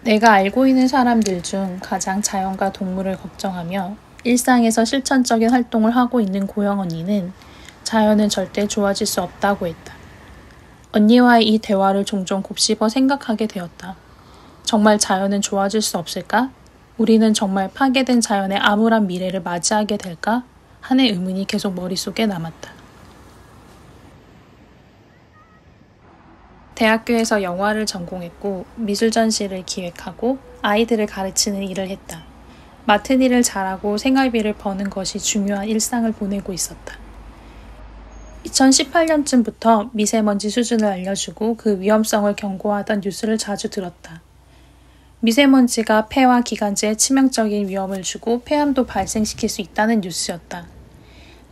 내가 알고 있는 사람들 중 가장 자연과 동물을 걱정하며 일상에서 실천적인 활동을 하고 있는 고영 언니는 자연은 절대 좋아질 수 없다고 했다. 언니와의 이 대화를 종종 곱씹어 생각하게 되었다. 정말 자연은 좋아질 수 없을까? 우리는 정말 파괴된 자연의 암울한 미래를 맞이하게 될까? 하는 의문이 계속 머릿속에 남았다. 대학교에서 영화를 전공했고 미술 전시를 기획하고 아이들을 가르치는 일을 했다. 맡은 일을 잘하고 생활비를 버는 것이 중요한 일상을 보내고 있었다. 2018년쯤부터 미세먼지 수준을 알려주고 그 위험성을 경고하던 뉴스를 자주 들었다. 미세먼지가 폐와 기관지에 치명적인 위험을 주고 폐암도 발생시킬 수 있다는 뉴스였다.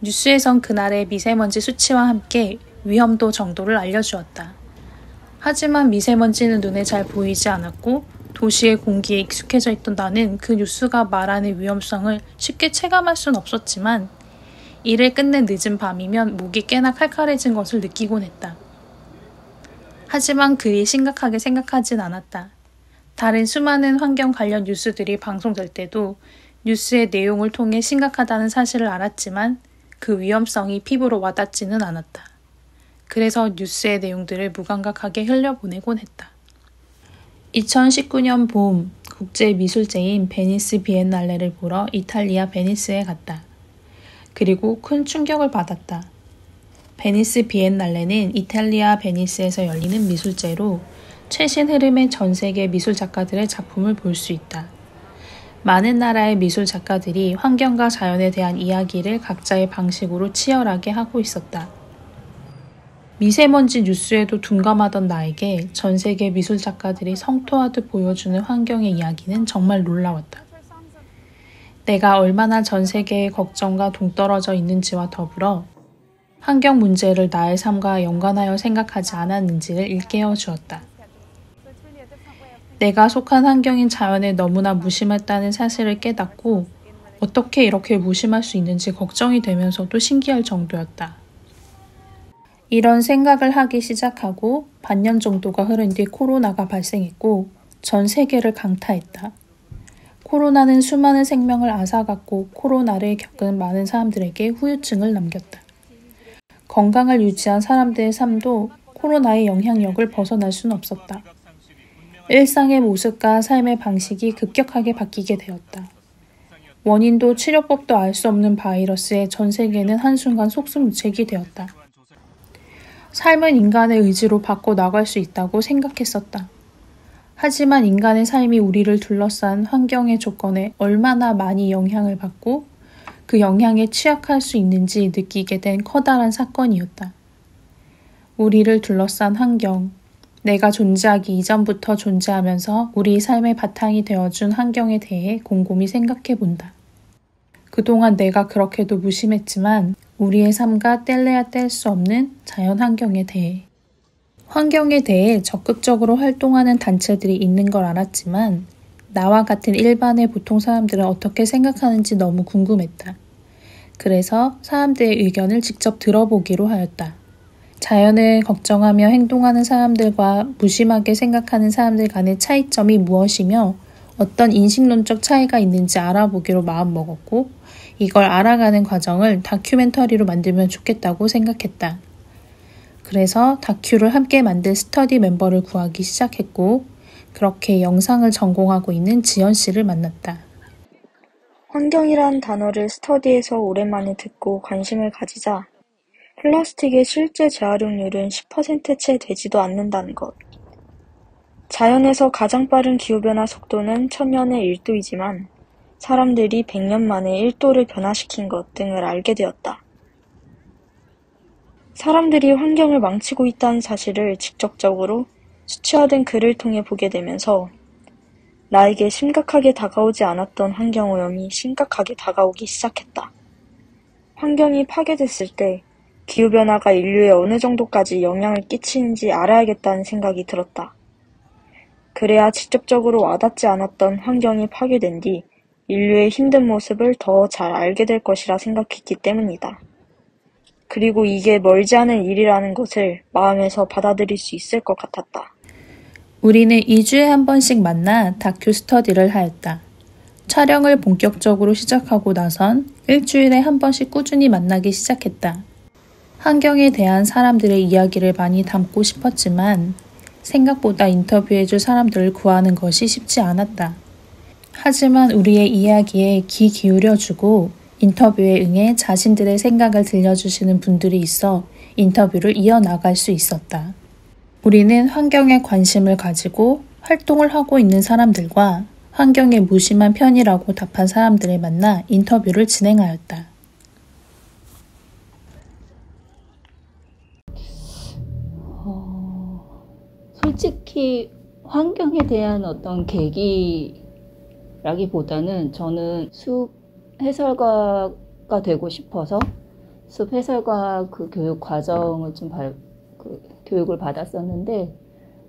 뉴스에선 그날의 미세먼지 수치와 함께 위험도 정도를 알려주었다. 하지만 미세먼지는 눈에 잘 보이지 않았고 도시의 공기에 익숙해져 있던 나는 그 뉴스가 말하는 위험성을 쉽게 체감할 순 없었지만 일을 끝낸 늦은 밤이면 목이 꽤나 칼칼해진 것을 느끼곤 했다. 하지만 그리 심각하게 생각하진 않았다. 다른 수많은 환경 관련 뉴스들이 방송될 때도 뉴스의 내용을 통해 심각하다는 사실을 알았지만 그 위험성이 피부로 와닿지는 않았다. 그래서 뉴스의 내용들을 무감각하게 흘려보내곤 했다. 2019년 봄 국제미술제인 베니스 비엔날레를 보러 이탈리아 베니스에 갔다. 그리고 큰 충격을 받았다. 베니스 비엔날레는 이탈리아 베니스에서 열리는 미술제로 최신 흐름의 전 세계 미술 작가들의 작품을 볼 수 있다. 많은 나라의 미술 작가들이 환경과 자연에 대한 이야기를 각자의 방식으로 치열하게 하고 있었다. 미세먼지 뉴스에도 둔감하던 나에게 전 세계 미술 작가들이 성토하듯 보여주는 환경의 이야기는 정말 놀라웠다. 내가 얼마나 전 세계의 걱정과 동떨어져 있는지와 더불어 환경 문제를 나의 삶과 연관하여 생각하지 않았는지를 일깨워 주었다. 내가 속한 환경인 자연에 너무나 무심했다는 사실을 깨닫고 어떻게 이렇게 무심할 수 있는지 걱정이 되면서도 신기할 정도였다. 이런 생각을 하기 시작하고 반년 정도가 흐른 뒤 코로나가 발생했고 전 세계를 강타했다. 코로나는 수많은 생명을 앗아갔고 코로나를 겪은 많은 사람들에게 후유증을 남겼다. 건강을 유지한 사람들의 삶도 코로나의 영향력을 벗어날 수는 없었다. 일상의 모습과 삶의 방식이 급격하게 바뀌게 되었다. 원인도 치료법도 알 수 없는 바이러스에 전 세계는 한순간 속수무책이 되었다. 삶은 인간의 의지로 바꿔나갈 수 있다고 생각했었다. 하지만 인간의 삶이 우리를 둘러싼 환경의 조건에 얼마나 많이 영향을 받고 그 영향에 취약할 수 있는지 느끼게 된 커다란 사건이었다. 우리를 둘러싼 환경, 내가 존재하기 이전부터 존재하면서 우리 삶의 바탕이 되어준 환경에 대해 곰곰이 생각해 본다. 그동안 내가 그렇게도 무심했지만 우리의 삶과 뗄래야 뗄 수 없는 자연 환경에 대해 적극적으로 활동하는 단체들이 있는 걸 알았지만 나와 같은 일반의 보통 사람들은 어떻게 생각하는지 너무 궁금했다. 그래서 사람들의 의견을 직접 들어보기로 하였다. 자연을 걱정하며 행동하는 사람들과 무심하게 생각하는 사람들 간의 차이점이 무엇이며 어떤 인식론적 차이가 있는지 알아보기로 마음먹었고 이걸 알아가는 과정을 다큐멘터리로 만들면 좋겠다고 생각했다. 그래서 다큐를 함께 만들 스터디 멤버를 구하기 시작했고 그렇게 영상을 전공하고 있는 지연 씨를 만났다. 환경이란 단어를 스터디에서 오랜만에 듣고 관심을 가지자 플라스틱의 실제 재활용률은 10%채 되지도 않는다는 것. 자연에서 가장 빠른 기후변화 속도는 천년에 1도이지만 사람들이 100년 만에 1도를 변화시킨 것 등을 알게 되었다. 사람들이 환경을 망치고 있다는 사실을 직접적으로 수치화된 글을 통해 보게 되면서 나에게 심각하게 다가오지 않았던 환경오염이 심각하게 다가오기 시작했다. 환경이 파괴됐을 때 기후변화가 인류에 어느 정도까지 영향을 끼치는지 알아야겠다는 생각이 들었다. 그래야 직접적으로 와닿지 않았던 환경이 파괴된 뒤 인류의 힘든 모습을 더 잘 알게 될 것이라 생각했기 때문이다. 그리고 이게 멀지 않은 일이라는 것을 마음에서 받아들일 수 있을 것 같았다. 우리는 2주에 한 번씩 만나 다큐 스터디를 하였다. 촬영을 본격적으로 시작하고 나선 일주일에 한 번씩 꾸준히 만나기 시작했다. 환경에 대한 사람들의 이야기를 많이 담고 싶었지만 생각보다 인터뷰해줄 사람들을 구하는 것이 쉽지 않았다. 하지만 우리의 이야기에 귀 기울여주고 인터뷰에 응해 자신들의 생각을 들려주시는 분들이 있어 인터뷰를 이어나갈 수 있었다. 우리는 환경에 관심을 가지고 활동을 하고 있는 사람들과 환경에 무심한 편이라고 답한 사람들을 만나 인터뷰를 진행하였다. 솔직히 환경에 대한 어떤 계기라기보다는 저는 숲 해설가가 되고 싶어서 숲 해설가 그 교육 과정을 교육을 받았었는데,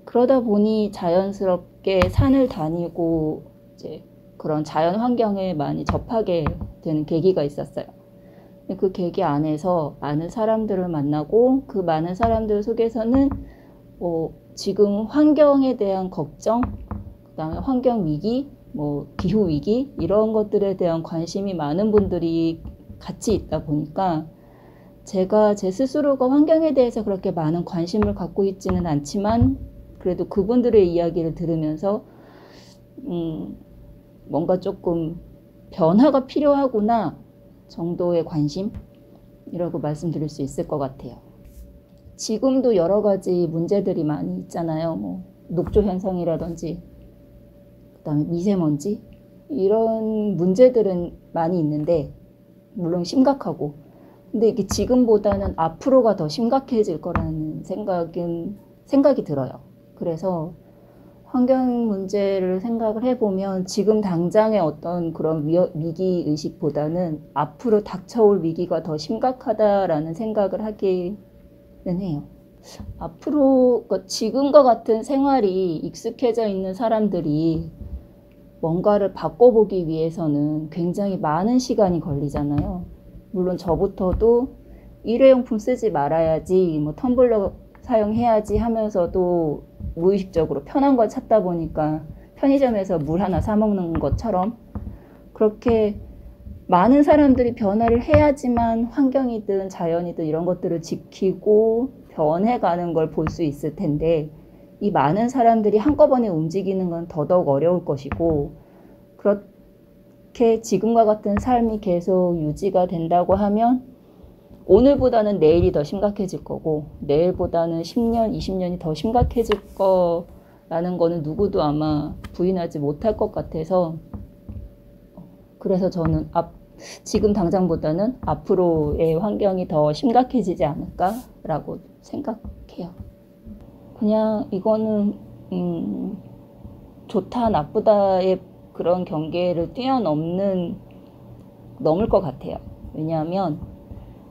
그러다 보니 자연스럽게 산을 다니고 이제 그런 자연 환경에 많이 접하게 되는 계기가 있었어요. 그 계기 안에서 많은 사람들을 만나고 그 많은 사람들 속에서는 지금 환경에 대한 걱정, 그다음에 환경 위기, 기후 위기 이런 것들에 대한 관심이 많은 분들이 같이 있다 보니까 제가 제 스스로가 환경에 대해서 그렇게 많은 관심을 갖고 있지는 않지만 그래도 그분들의 이야기를 들으면서 뭔가 조금 변화가 필요하구나 정도의 관심이라고 말씀드릴 수 있을 것 같아요. 지금도 여러 가지 문제들이 많이 있잖아요. 녹조 현상이라든지 그다음에 미세먼지 이런 문제들은 많이 있는데 물론 심각하고, 근데 이게 지금보다는 앞으로가 더 심각해질 거라는 생각이 들어요. 그래서 환경 문제를 생각을 해보면 지금 당장의 어떤 그런 위기 의식보다는 앞으로 닥쳐올 위기가 더 심각하다라는 생각을 하기는 해요. 앞으로 지금과 같은 생활이 익숙해져 있는 사람들이 뭔가를 바꿔보기 위해서는 굉장히 많은 시간이 걸리잖아요. 물론 저부터도 일회용품 쓰지 말아야지, 텀블러 사용해야지 하면서도 무의식적으로 편한 걸 찾다 보니까 편의점에서 물 하나 사 먹는 것처럼 그렇게 많은 사람들이 변화를 해야지만 환경이든 자연이든 이런 것들을 지키고 변해가는 걸 볼 수 있을 텐데, 이 많은 사람들이 한꺼번에 움직이는 건 더더욱 어려울 것이고, 그렇게 지금과 같은 삶이 계속 유지가 된다고 하면 오늘보다는 내일이 더 심각해질 거고 내일보다는 10년, 20년이 더 심각해질 거라는 거는 누구도 아마 부인하지 못할 것 같아서, 그래서 저는 지금 당장보다는 앞으로의 환경이 더 심각해지지 않을까라고 생각해요. 그냥 이거는 좋다 나쁘다의 그런 경계를 넘을 것 같아요. 왜냐하면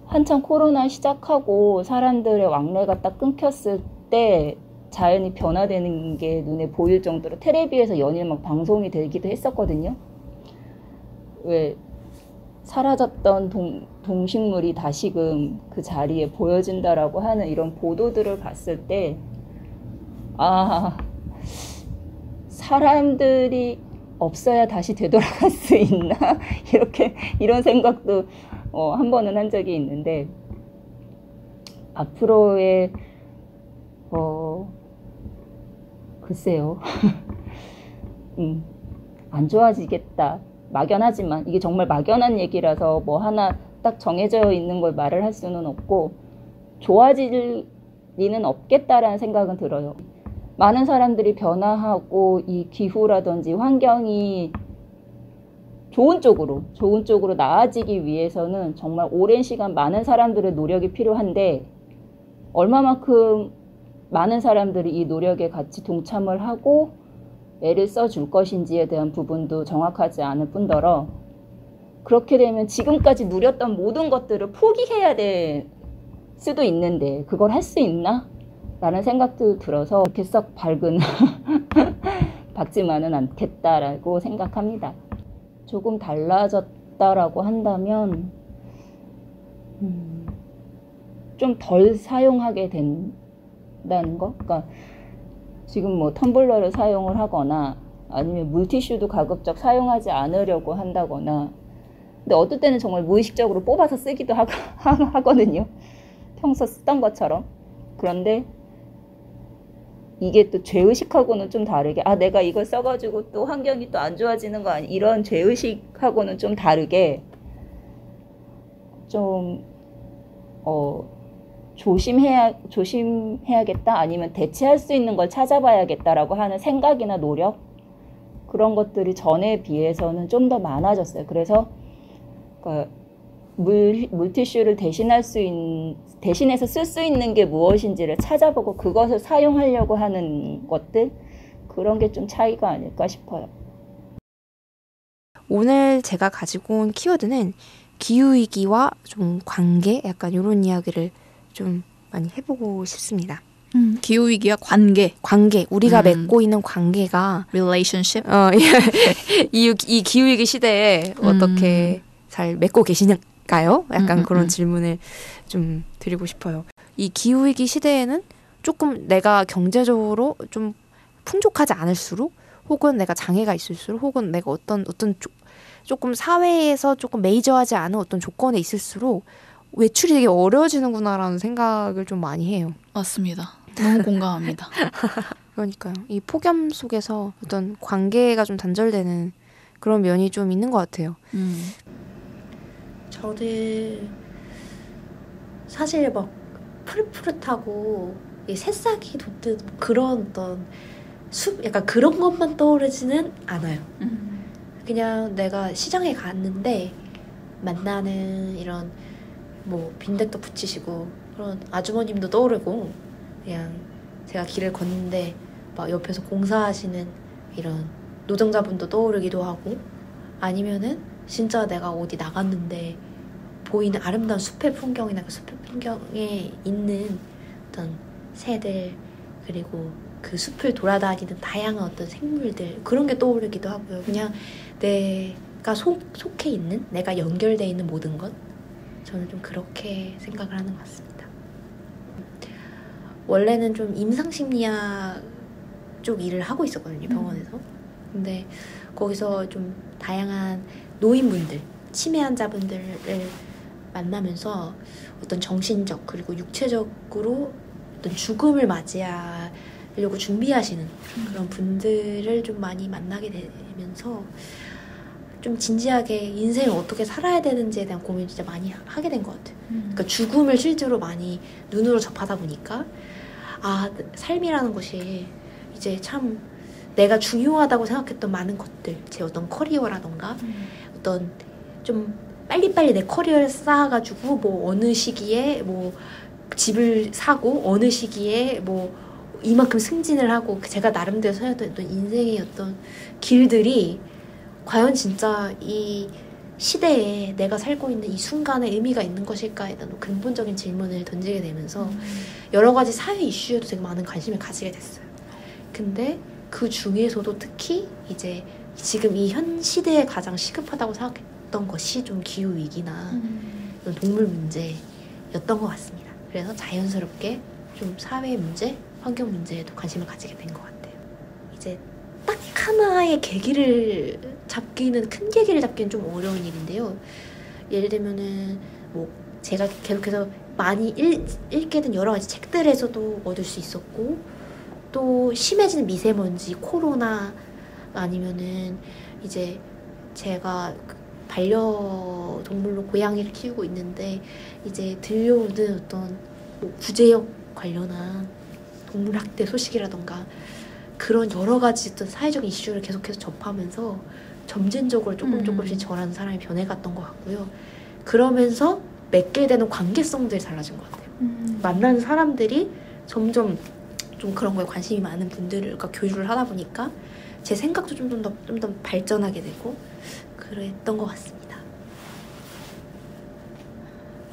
한참 코로나 시작하고 사람들의 왕래가 딱 끊겼을 때 자연이 변화되는 게 눈에 보일 정도로 텔레비에서 연일 막 방송이 되기도 했었거든요. 왜 사라졌던 동식물이 다시금 그 자리에 보여진다라고 하는 이런 보도들을 봤을 때, 사람들이 없어야 다시 되돌아갈 수 있나? 이런 생각도 한 번은 한 적이 있는데, 앞으로의 글쎄요. 안 좋아지겠다. 막연하지만 이게 정말 막연한 얘기라서 하나 딱 정해져 있는 걸 말을 할 수는 없고 좋아질 리는 없겠다라는 생각은 들어요. 많은 사람들이 변화하고 이 기후라든지 환경이 좋은 쪽으로 나아지기 위해서는 정말 오랜 시간 많은 사람들의 노력이 필요한데, 얼마만큼 많은 사람들이 이 노력에 같이 동참을 하고 애를 써줄 것인지에 대한 부분도 정확하지 않을 뿐더러, 그렇게 되면 지금까지 누렸던 모든 것들을 포기해야 될 수도 있는데 그걸 할 수 있나? 라는 생각도 들어서 그렇게 썩 밝은 밝지만은 않겠다라고 생각합니다. 조금 달라졌다라고 한다면 좀 덜 사용하게 된다는 거? 그러니까 지금 뭐 텀블러를 사용을 하거나 아니면 물티슈도 가급적 사용하지 않으려고 한다거나, 근데 어떨 때는 정말 무의식적으로 뽑아서 쓰기도 하거든요. 평소 쓰던 것처럼. 그런데 이게 또 죄의식하고는 좀 다르게, 내가 이걸 써가지고 또 환경이 또 안 좋아지는 거 아니, 이런 죄의식하고는 좀 다르게 좀 조심해야겠다, 아니면 대체할 수 있는 걸 찾아봐야겠다라고 하는 생각이나 노력, 그런 것들이 전에 비해서는 좀 더 많아졌어요. 그래서 그러니까 물티슈를 대신해서 쓸 수 있는 게 무엇인지를 찾아보고 그것을 사용하려고 하는 것들, 그런 게 좀 차이가 아닐까 싶어요. 오늘 제가 가지고 온 키워드는 기후위기와 좀 관계, 약간 이런 이야기를 좀 많이 해보고 싶습니다. 기후위기와 관계, 우리가 맺고 있는 관계가 relationship. 이 기후위기 시대에 어떻게 잘 맺고 계시는가요? 약간 그런 질문을 좀 드리고 싶어요. 이 기후위기 시대에는 조금 내가 경제적으로 좀 풍족하지 않을수록, 혹은 내가 장애가 있을수록, 혹은 내가 어떤 조금 사회에서 조금 메이저하지 않은 어떤 조건에 있을수록 외출이 되게 어려워지는구나라는 생각을 좀 많이 해요. 맞습니다. 너무 공감합니다. 그러니까요. 이 폭염 속에서 어떤 관계가 좀 단절되는 그런 면이 좀 있는 것 같아요. 저는 사실 막 푸릇푸릇하고 새싹이 돋듯 그런 어떤 약간 그런 것만 떠오르지는 않아요. 그냥 내가 시장에 갔는데 만나는 이런 뭐 빈대떡 붙이시고 그런 아주머님도 떠오르고, 그냥 제가 길을 걷는데 막 옆에서 공사하시는 이런 노동자분도 떠오르기도 하고, 아니면은 진짜 내가 어디 나갔는데 보이는 아름다운 숲의 풍경이나 그 숲의 풍경에 있는 어떤 새들, 그리고 그 숲을 돌아다니는 다양한 어떤 생물들, 그런 게 떠오르기도 하고요. 그냥 내가 속해 있는, 내가 연결되어 있는 모든 것, 저는 좀 그렇게 생각을 하는 것 같습니다. 원래는 좀 임상심리학 쪽 일을 하고 있었거든요, 병원에서. 근데 거기서 좀 다양한 노인분들, 치매 환자분들을 만나면서 어떤 정신적 그리고 육체적으로 어떤 죽음을 맞이하려고 준비하시는 그런 분들을 좀 많이 만나게 되면서 좀 진지하게 인생을 어떻게 살아야 되는지에 대한 고민을 진짜 많이 하게 된 것 같아요. 그러니까 죽음을 실제로 많이 눈으로 접하다 보니까 삶이라는 것이 이제 참 내가 중요하다고 생각했던 많은 것들, 제 어떤 커리어라던가 어떤 좀 빨리빨리 내 커리어를 쌓아가지고 뭐 어느 시기에 뭐 집을 사고 어느 시기에 뭐 이만큼 승진을 하고 제가 나름대로 살았던 어떤 인생의 어떤 길들이 과연 진짜 이 시대에 내가 살고 있는 이 순간에 의미가 있는 것일까에 대한 근본적인 질문을 던지게 되면서 여러 가지 사회 이슈에도 되게 많은 관심을 가지게 됐어요. 근데 그 중에서도 특히 이제 지금 이 현 시대에 가장 시급하다고 생각했던 것이 좀 기후위기나 동물 문제였던 것 같습니다. 그래서 자연스럽게 좀 사회 문제, 환경 문제에도 관심을 가지게 된 것 같아요. 이제 딱 하나의 계기를 잡기는, 큰 계기를 잡기는 좀 어려운 일인데요. 예를 들면은 뭐 제가 계속해서 많이 읽게 된 여러 가지 책들에서도 얻을 수 있었고, 또 심해지는 미세먼지, 코로나, 아니면은 이제 제가 반려동물로 고양이를 키우고 있는데 이제 들려오는 어떤 뭐 구제역 관련한 동물학대 소식이라던가 그런 여러 가지 어떤 사회적 이슈를 계속해서 접하면서 점진적으로 조금씩 저라는 사람이 변해갔던 것 같고요. 그러면서 맺게 되는 관계성들이 달라진 것 같아요. 만나는 사람들이 점점 좀 그런 거에 관심이 많은 분들과 교류를 하다 보니까 제 생각도 좀 더 발전하게 되고 그랬던 것 같습니다.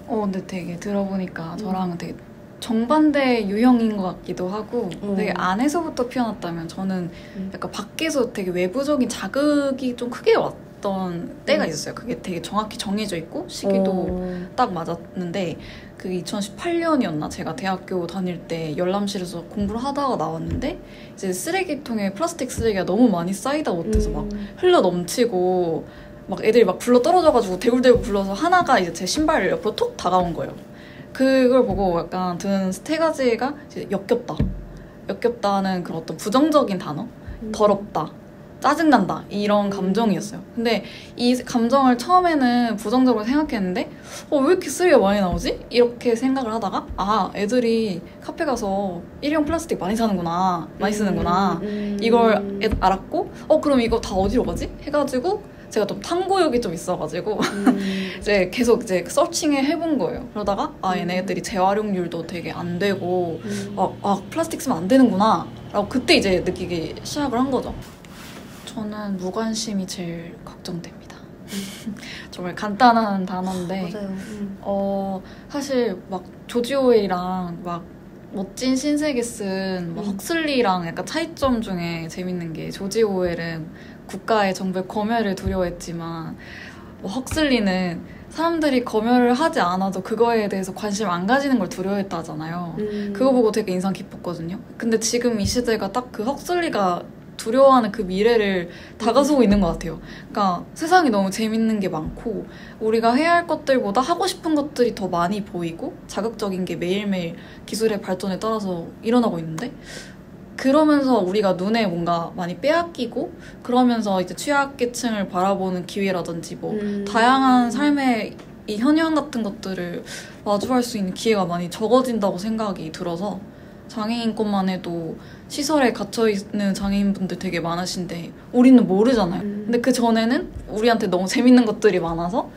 근데 되게 들어보니까 저랑은 되게 정반대 유형인 것 같기도 하고 되게 안에서부터 피어났다면 저는 약간 밖에서 되게 외부적인 자극이 좀 크게 있던 때가 있었어요. 그게 되게 정확히 정해져 있고 시기도 딱 맞았는데 그게 2018년이었나? 제가 대학교 다닐 때 열람실에서 공부를 하다가 나왔는데 이제 쓰레기통에 플라스틱 쓰레기가 너무 많이 쌓이다 못해서 막 흘러 넘치고 막 애들이 막 굴러 떨어져가지고 대굴대굴 굴러서 하나가 이제 제 신발 옆으로 톡 다가온 거예요. 그걸 보고 약간 든 세 가지가 이제 역겹다는 그런 어떤 부정적인 단어, 더럽다, 짜증난다 이런 감정이었어요. 근데 이 감정을 처음에는 부정적으로 생각했는데 왜 이렇게 쓰레기가 많이 나오지? 이렇게 생각을 하다가 애들이 카페 가서 일회용 플라스틱 많이 사는구나, 많이 쓰는구나 이걸 알았고 그럼 이거 다 어디로 가지? 해가지고 제가 좀 탐구욕이 좀 있어가지고 이제 계속 이제 서칭을 해본 거예요. 그러다가 얘네들이 재활용률도 되게 안 되고 플라스틱 쓰면 안 되는구나 라고 그때 이제 느끼기 시작을 한 거죠. 저는 무관심이 제일 걱정됩니다. 정말 간단한 단어인데 맞아요. 사실 막 조지 오웰이랑 막 멋진 신세계 쓴 헉슬리랑 약간 차이점 중에 재밌는 게 조지 오웰은 국가의 정부의 검열을 두려워했지만 헉슬리는 사람들이 검열을 하지 않아도 그거에 대해서 관심 안 가지는 걸 두려워했다잖아요. 그거 보고 되게 인상 깊었거든요. 근데 지금 이 시대가 딱 그 헉슬리가 두려워하는 그 미래를 다가서고 있는 것 같아요. 그러니까 세상이 너무 재밌는 게 많고 우리가 해야 할 것들보다 하고 싶은 것들이 더 많이 보이고 자극적인 게 매일매일 기술의 발전에 따라서 일어나고 있는데 그러면서 우리가 눈에 뭔가 많이 빼앗기고 그러면서 이제 취약계층을 바라보는 기회라든지 다양한 삶의 이 현황 같은 것들을 마주할 수 있는 기회가 많이 적어진다고 생각이 들어서 장애인권만 해도 시설에 갇혀있는 장애인분들 되게 많으신데 우리는 모르잖아요. 근데 그 전에는 우리한테 너무 재밌는 것들이 많아서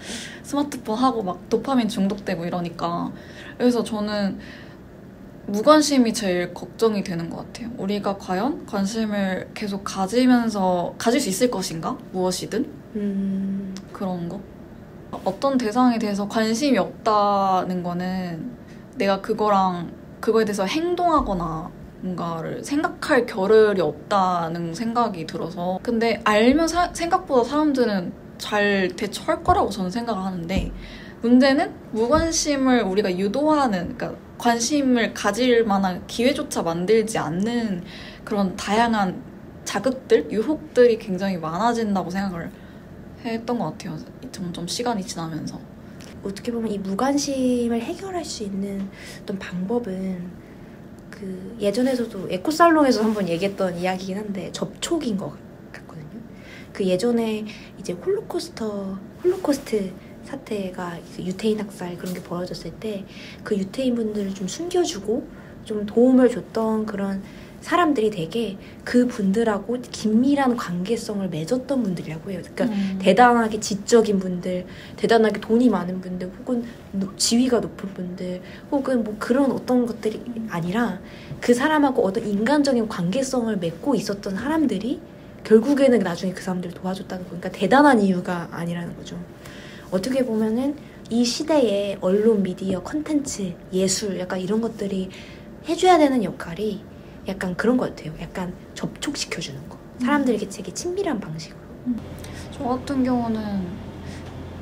스마트폰 하고 막 도파민 중독되고 이러니까 그래서 저는 무관심이 제일 걱정이 되는 것 같아요. 우리가 과연 관심을 계속 가질 수 있을 것인가? 무엇이든 그런 거. 어떤 대상에 대해서 관심이 없다는 거는 내가 그거에 대해서 행동하거나 뭔가를 생각할 겨를이 없다는 생각이 들어서 근데 알면 생각보다 사람들은 잘 대처할 거라고 저는 생각을 하는데 문제는 무관심을 우리가 유도하는 그러니까 관심을 가질 만한 기회조차 만들지 않는 그런 다양한 자극들, 유혹들이 굉장히 많아진다고 생각을 했던 것 같아요. 점점 시간이 지나면서. 어떻게 보면 이 무관심을 해결할 수 있는 어떤 방법은 그 예전에서도 에코살롱에서 한번 얘기했던 이야기긴 한데 접촉인 것 같거든요. 그 예전에 이제 홀로코스트 사태가 유태인 학살 그런 게 벌어졌을 때 그 유태인 분들을 좀 숨겨주고 좀 도움을 줬던 그런 사람들이 되게 그 분들하고 긴밀한 관계성을 맺었던 분들이라고 해요. 그러니까 대단하게 지적인 분들, 대단하게 돈이 많은 분들, 혹은 지위가 높은 분들, 혹은 뭐 그런 어떤 것들이 아니라 그 사람하고 어떤 인간적인 관계성을 맺고 있었던 사람들이 결국에는 나중에 그 사람들을 도와줬다는 거. 그러니까 대단한 이유가 아니라는 거죠. 어떻게 보면은 이 시대의 언론, 미디어, 콘텐츠, 예술 약간 이런 것들이 해줘야 되는 역할이 약간 그런 것 같아요. 약간 접촉시켜주는 거. 사람들에게 되게 친밀한 방식으로. 저 같은 경우는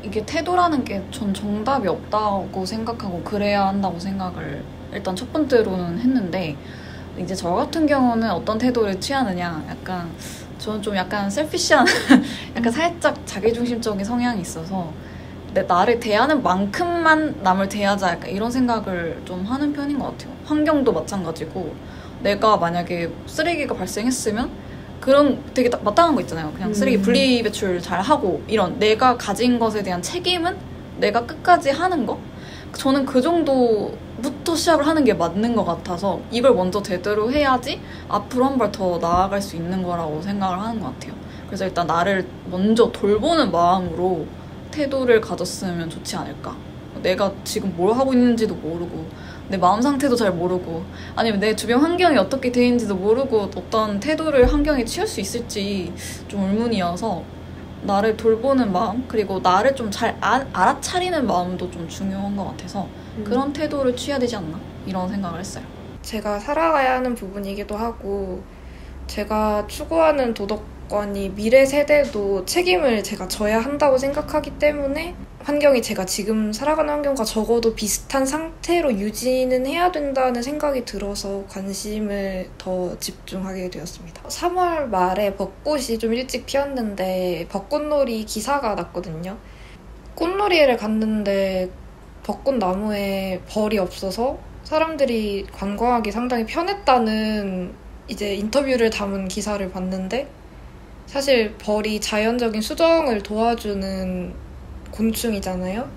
이게 태도라는 게 전 정답이 없다고 생각하고 그래야 한다고 생각을 일단 첫 번째로는 했는데 이제 저 같은 경우는 어떤 태도를 취하느냐 약간 저는 좀 약간 셀피시한 약간 살짝 자기중심적인 성향이 있어서 나를 대하는 만큼만 남을 대하자 약간 이런 생각을 좀 하는 편인 것 같아요. 환경도 마찬가지고 내가 만약에 쓰레기가 발생했으면 그런 되게 마땅한 거 있잖아요. 그냥 쓰레기 분리배출 잘 하고 이런 내가 가진 것에 대한 책임은 내가 끝까지 하는 거? 저는 그 정도부터 시작을 하는 게 맞는 것 같아서 이걸 먼저 제대로 해야지 앞으로 한 발 더 나아갈 수 있는 거라고 생각을 하는 것 같아요. 그래서 일단 나를 먼저 돌보는 마음으로 태도를 가졌으면 좋지 않을까. 내가 지금 뭘 하고 있는지도 모르고 내 마음 상태도 잘 모르고 아니면 내 주변 환경이 어떻게 돼 있는지도 모르고 어떤 태도를 환경에 취할 수 있을지 좀 의문이어서 나를 돌보는 마음 그리고 나를 좀 잘 알아차리는 마음도 좀 중요한 것 같아서 그런 태도를 취해야 되지 않나 이런 생각을 했어요. 제가 살아가야 하는 부분이기도 하고 제가 추구하는 도덕 조건이 미래 세대도 책임을 제가 져야 한다고 생각하기 때문에 환경이 제가 지금 살아가는 환경과 적어도 비슷한 상태로 유지는 해야 된다는 생각이 들어서 관심을 더 집중하게 되었습니다. 3월 말에 벚꽃이 좀 일찍 피었는데 벚꽃놀이 기사가 났거든요. 꽃놀이를 갔는데 벚꽃나무에 벌이 없어서 사람들이 관광하기 상당히 편했다는 이제 인터뷰를 담은 기사를 봤는데, 사실 벌이 자연적인 수정을 도와주는 곤충이잖아요.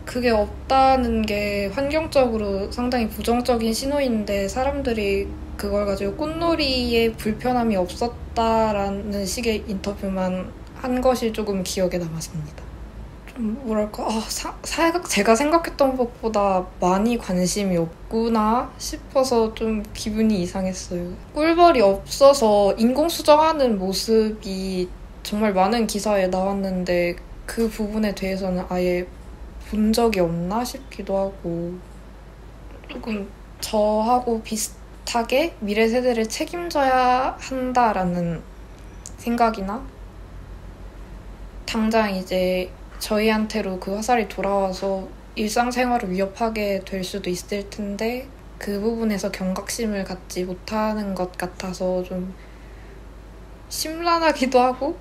그게 없다는 게 환경적으로 상당히 부정적인 신호인데 사람들이 그걸 가지고 꽃놀이에 불편함이 없었다라는 식의 인터뷰만 한 것이 조금 기억에 남았습니다. 좀 뭐랄까, 제가 생각했던 것보다 많이 관심이 없구나 싶어서 좀 기분이 이상했어요. 꿀벌이 없어서 인공수정하는 모습이 정말 많은 기사에 나왔는데 그 부분에 대해서는 아예 본 적이 없나 싶기도 하고, 조금 저하고 비슷하게 미래 세대를 책임져야 한다라는 생각이나 당장 이제 저희한테로 그 화살이 돌아와서 일상생활을 위협하게 될 수도 있을 텐데 그 부분에서 경각심을 갖지 못하는 것 같아서 좀 심란하기도 하고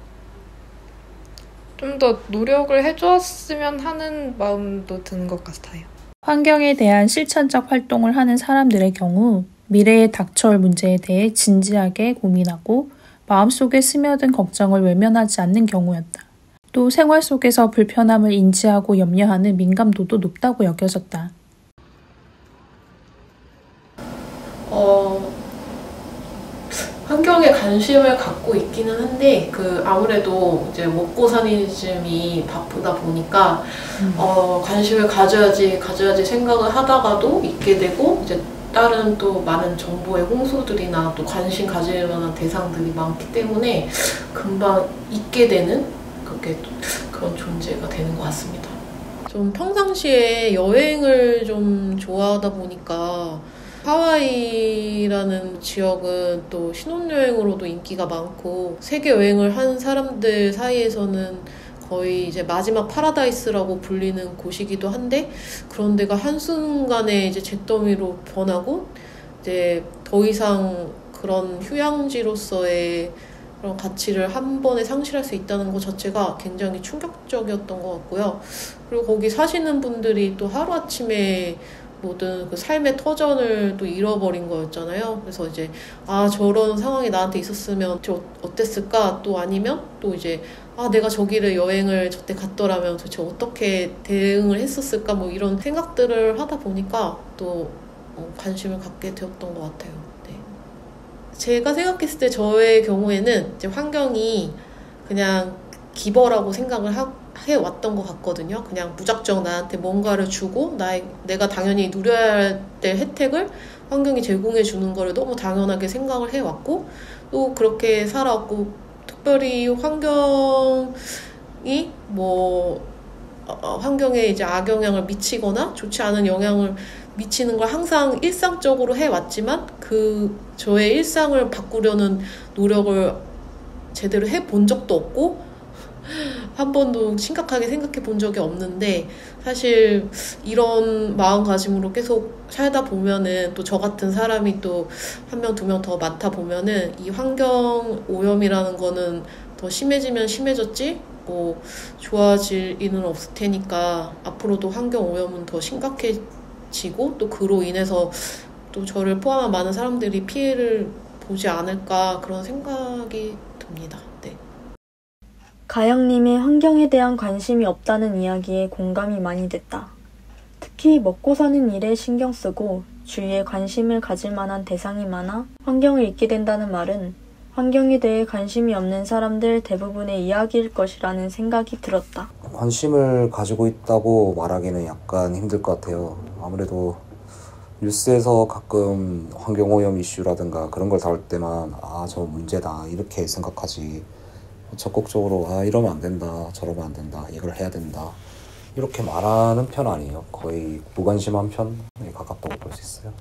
좀 더 노력을 해주었으면 하는 마음도 드는 것 같아요. 환경에 대한 실천적 활동을 하는 사람들의 경우 미래에 닥쳐올 문제에 대해 진지하게 고민하고 마음속에 스며든 걱정을 외면하지 않는 경우였다. 또 생활 속에서 불편함을 인지하고 염려하는 민감도도 높다고 여겨졌다. 환경에 관심을 갖고 있기는 한데 아무래도 이제 먹고 사니즘이 바쁘다 보니까 관심을 가져야지 생각을 하다가도 잊게 되고, 이제 다른 또 많은 정보의 홍수들이나 또 관심 가질 만한 대상들이 많기 때문에 금방 잊게 되는 그런 존재가 되는 것 같습니다. 좀 평상시에 여행을 좀 좋아하다 보니까 하와이라는 지역은 또 신혼여행으로도 인기가 많고 세계 여행을 한 사람들 사이에서는 거의 이제 마지막 파라다이스라고 불리는 곳이기도 한데, 그런 데가 한순간에 이제 잿더미로 변하고 이제 더 이상 그런 휴양지로서의 그런 가치를 한 번에 상실할 수 있다는 것 자체가 굉장히 충격적이었던 것 같고요. 그리고 거기 사시는 분들이 또 하루아침에 모든 그 삶의 터전을 또 잃어버린 거였잖아요. 그래서 이제 저런 상황이 나한테 있었으면 어땠을까? 또 아니면 또 이제 내가 저기를 여행을 저때 갔더라면 도대체 어떻게 대응을 했었을까? 뭐 이런 생각들을 하다 보니까 또 관심을 갖게 되었던 것 같아요. 네. 제가 생각했을 때 저의 경우에는 이제 환경이 그냥 기버라고 생각을 해왔던 것 같거든요. 그냥 무작정 나한테 뭔가를 주고 내가 당연히 누려야 될 혜택을 환경이 제공해 주는 거를 너무 당연하게 생각을 해왔고, 또 그렇게 살아왔고, 특별히 환경이 환경에 이제 악영향을 미치거나 좋지 않은 영향을 미치는 걸 항상 일상적으로 해왔지만 저의 일상을 바꾸려는 노력을 제대로 해본 적도 없고 한 번도 심각하게 생각해 본 적이 없는데, 사실 이런 마음가짐으로 계속 살다 보면은 또 저 같은 사람이 또 한 명, 두 명 더 맡아 보면은 이 환경 오염이라는 거는 더 심해지면 심해졌지 좋아질 일은 없을 테니까 앞으로도 환경 오염은 더 심각해지고 또 그로 인해서 또 저를 포함한 많은 사람들이 피해를 보지 않을까 그런 생각이 듭니다. 네. 가영님의 환경에 대한 관심이 없다는 이야기에 공감이 많이 됐다. 특히 먹고 사는 일에 신경 쓰고 주위에 관심을 가질 만한 대상이 많아 환경을 잊게 된다는 말은 환경에 대해 관심이 없는 사람들 대부분의 이야기일 것이라는 생각이 들었다. 관심을 가지고 있다고 말하기는 약간 힘들 것 같아요. 아무래도 뉴스에서 가끔 환경오염 이슈라든가 그런 걸 다룰 때만 저 문제다 이렇게 생각하지, 적극적으로 이러면 안 된다, 저러면 안 된다, 이걸 해야 된다 이렇게 말하는 편 아니에요. 거의 무관심한 편에 가깝다고 볼 수 있어요.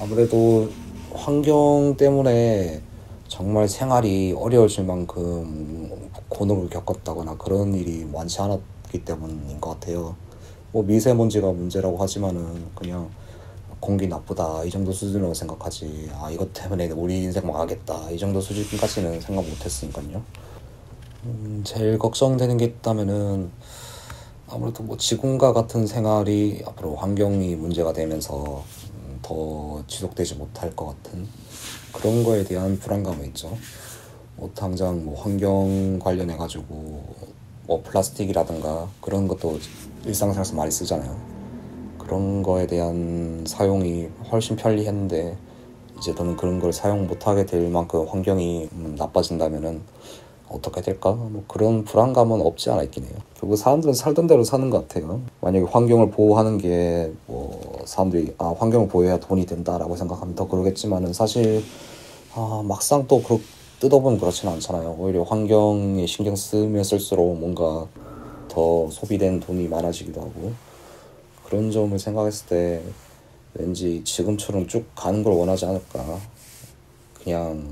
아무래도 환경 때문에 정말 생활이 어려워질 만큼 곤혹을 겪었다거나 그런 일이 많지 않았기 때문인 것 같아요. 뭐 미세먼지가 문제라고 하지만은 그냥 공기 나쁘다 이 정도 수준으로 생각하지 이것 때문에 우리 인생 망하겠다 이 정도 수준까지는 생각 못했으니까요. 제일 걱정되는 게 있다면은 아무래도 뭐 지금과 같은 생활이 앞으로 환경이 문제가 되면서 더 지속되지 못할 것 같은 그런 거에 대한 불안감이 있죠. 뭐 당장 뭐 환경 관련해 가지고 뭐 플라스틱이라든가 그런 것도 일상생활에서 많이 쓰잖아요. 그런 거에 대한 사용이 훨씬 편리했는데 이제 저는 그런 걸 사용 못하게 될 만큼 환경이 나빠진다면은 어떻게 될까? 뭐 그런 불안감은 없지 않아 있긴 해요. 결국 사람들은 살던 대로 사는 것 같아요. 만약에 환경을 보호하는 게 뭐 사람들이 환경을 보호해야 돈이 된다라고 생각하면 더 그러겠지만은 사실 막상 또 뜯어보면 그렇지는 않잖아요. 오히려 환경에 신경 쓰면 쓸수록 뭔가 더 소비된 돈이 많아지기도 하고 그런 점을 생각했을 때 왠지 지금처럼 쭉 가는 걸 원하지 않을까. 그냥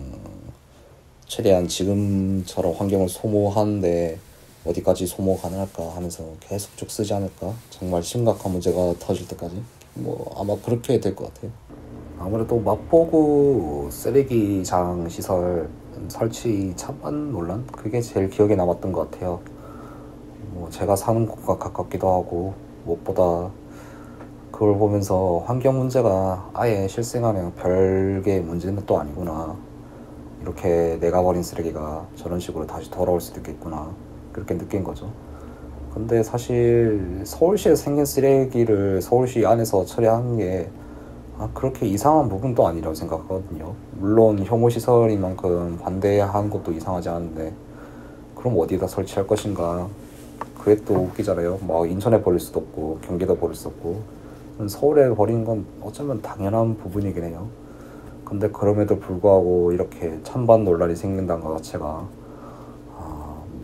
최대한 지금처럼 환경을 소모하는데 어디까지 소모 가능할까 하면서 계속 쭉 쓰지 않을까. 정말 심각한 문제가 터질 때까지 뭐 아마 그렇게 될 것 같아요. 아무래도 마포구 쓰레기장 시설 설치 찬반 논란? 그게 제일 기억에 남았던 것 같아요. 뭐 제가 사는 곳과 가깝기도 하고 무엇보다 그걸 보면서 환경 문제가 아예 실생하면 별개의 문제는 또 아니구나. 이렇게 내가 버린 쓰레기가 저런 식으로 다시 돌아올 수도 있겠구나. 그렇게 느낀 거죠. 근데 사실 서울시에 생긴 쓰레기를 서울시 안에서 처리하는 게 그렇게 이상한 부분도 아니라고 생각하거든요. 물론 혐오시설인 만큼 반대한 것도 이상하지 않은데 그럼 어디다 설치할 것인가. 그게 또 웃기잖아요. 막 인천에 버릴 수도 없고 경기도 버릴 수 없고 서울에 버리는 건 어쩌면 당연한 부분이긴 해요. 근데 그럼에도 불구하고 이렇게 찬반 논란이 생긴다는 것 자체가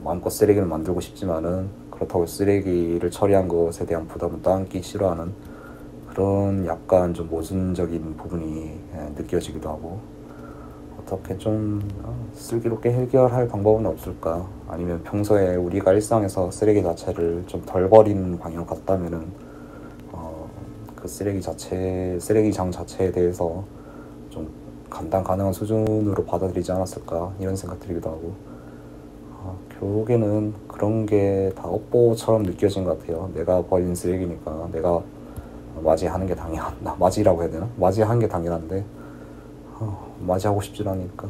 마음껏 쓰레기를 만들고 싶지만은 그렇다고 쓰레기를 처리한 것에 대한 부담을 떠안기 싫어하는 그런 약간 좀 모순적인 부분이 느껴지기도 하고 어떻게 좀 슬기롭게 해결할 방법은 없을까? 아니면 평소에 우리가 일상에서 쓰레기 자체를 좀 덜 버리는 방향으로 갔다면은 그 쓰레기장 자체에 대해서 좀 감당 가능한 수준으로 받아들이지 않았을까 이런 생각 들기도 하고 결국에는 그런 게 다 업보처럼 느껴진 것 같아요. 내가 버린 쓰레기니까 내가 맞이하는 게 당연하다. 맞이라고 해야 되나? 맞이하는 게 당연한데 맞이하고 싶지 않으니까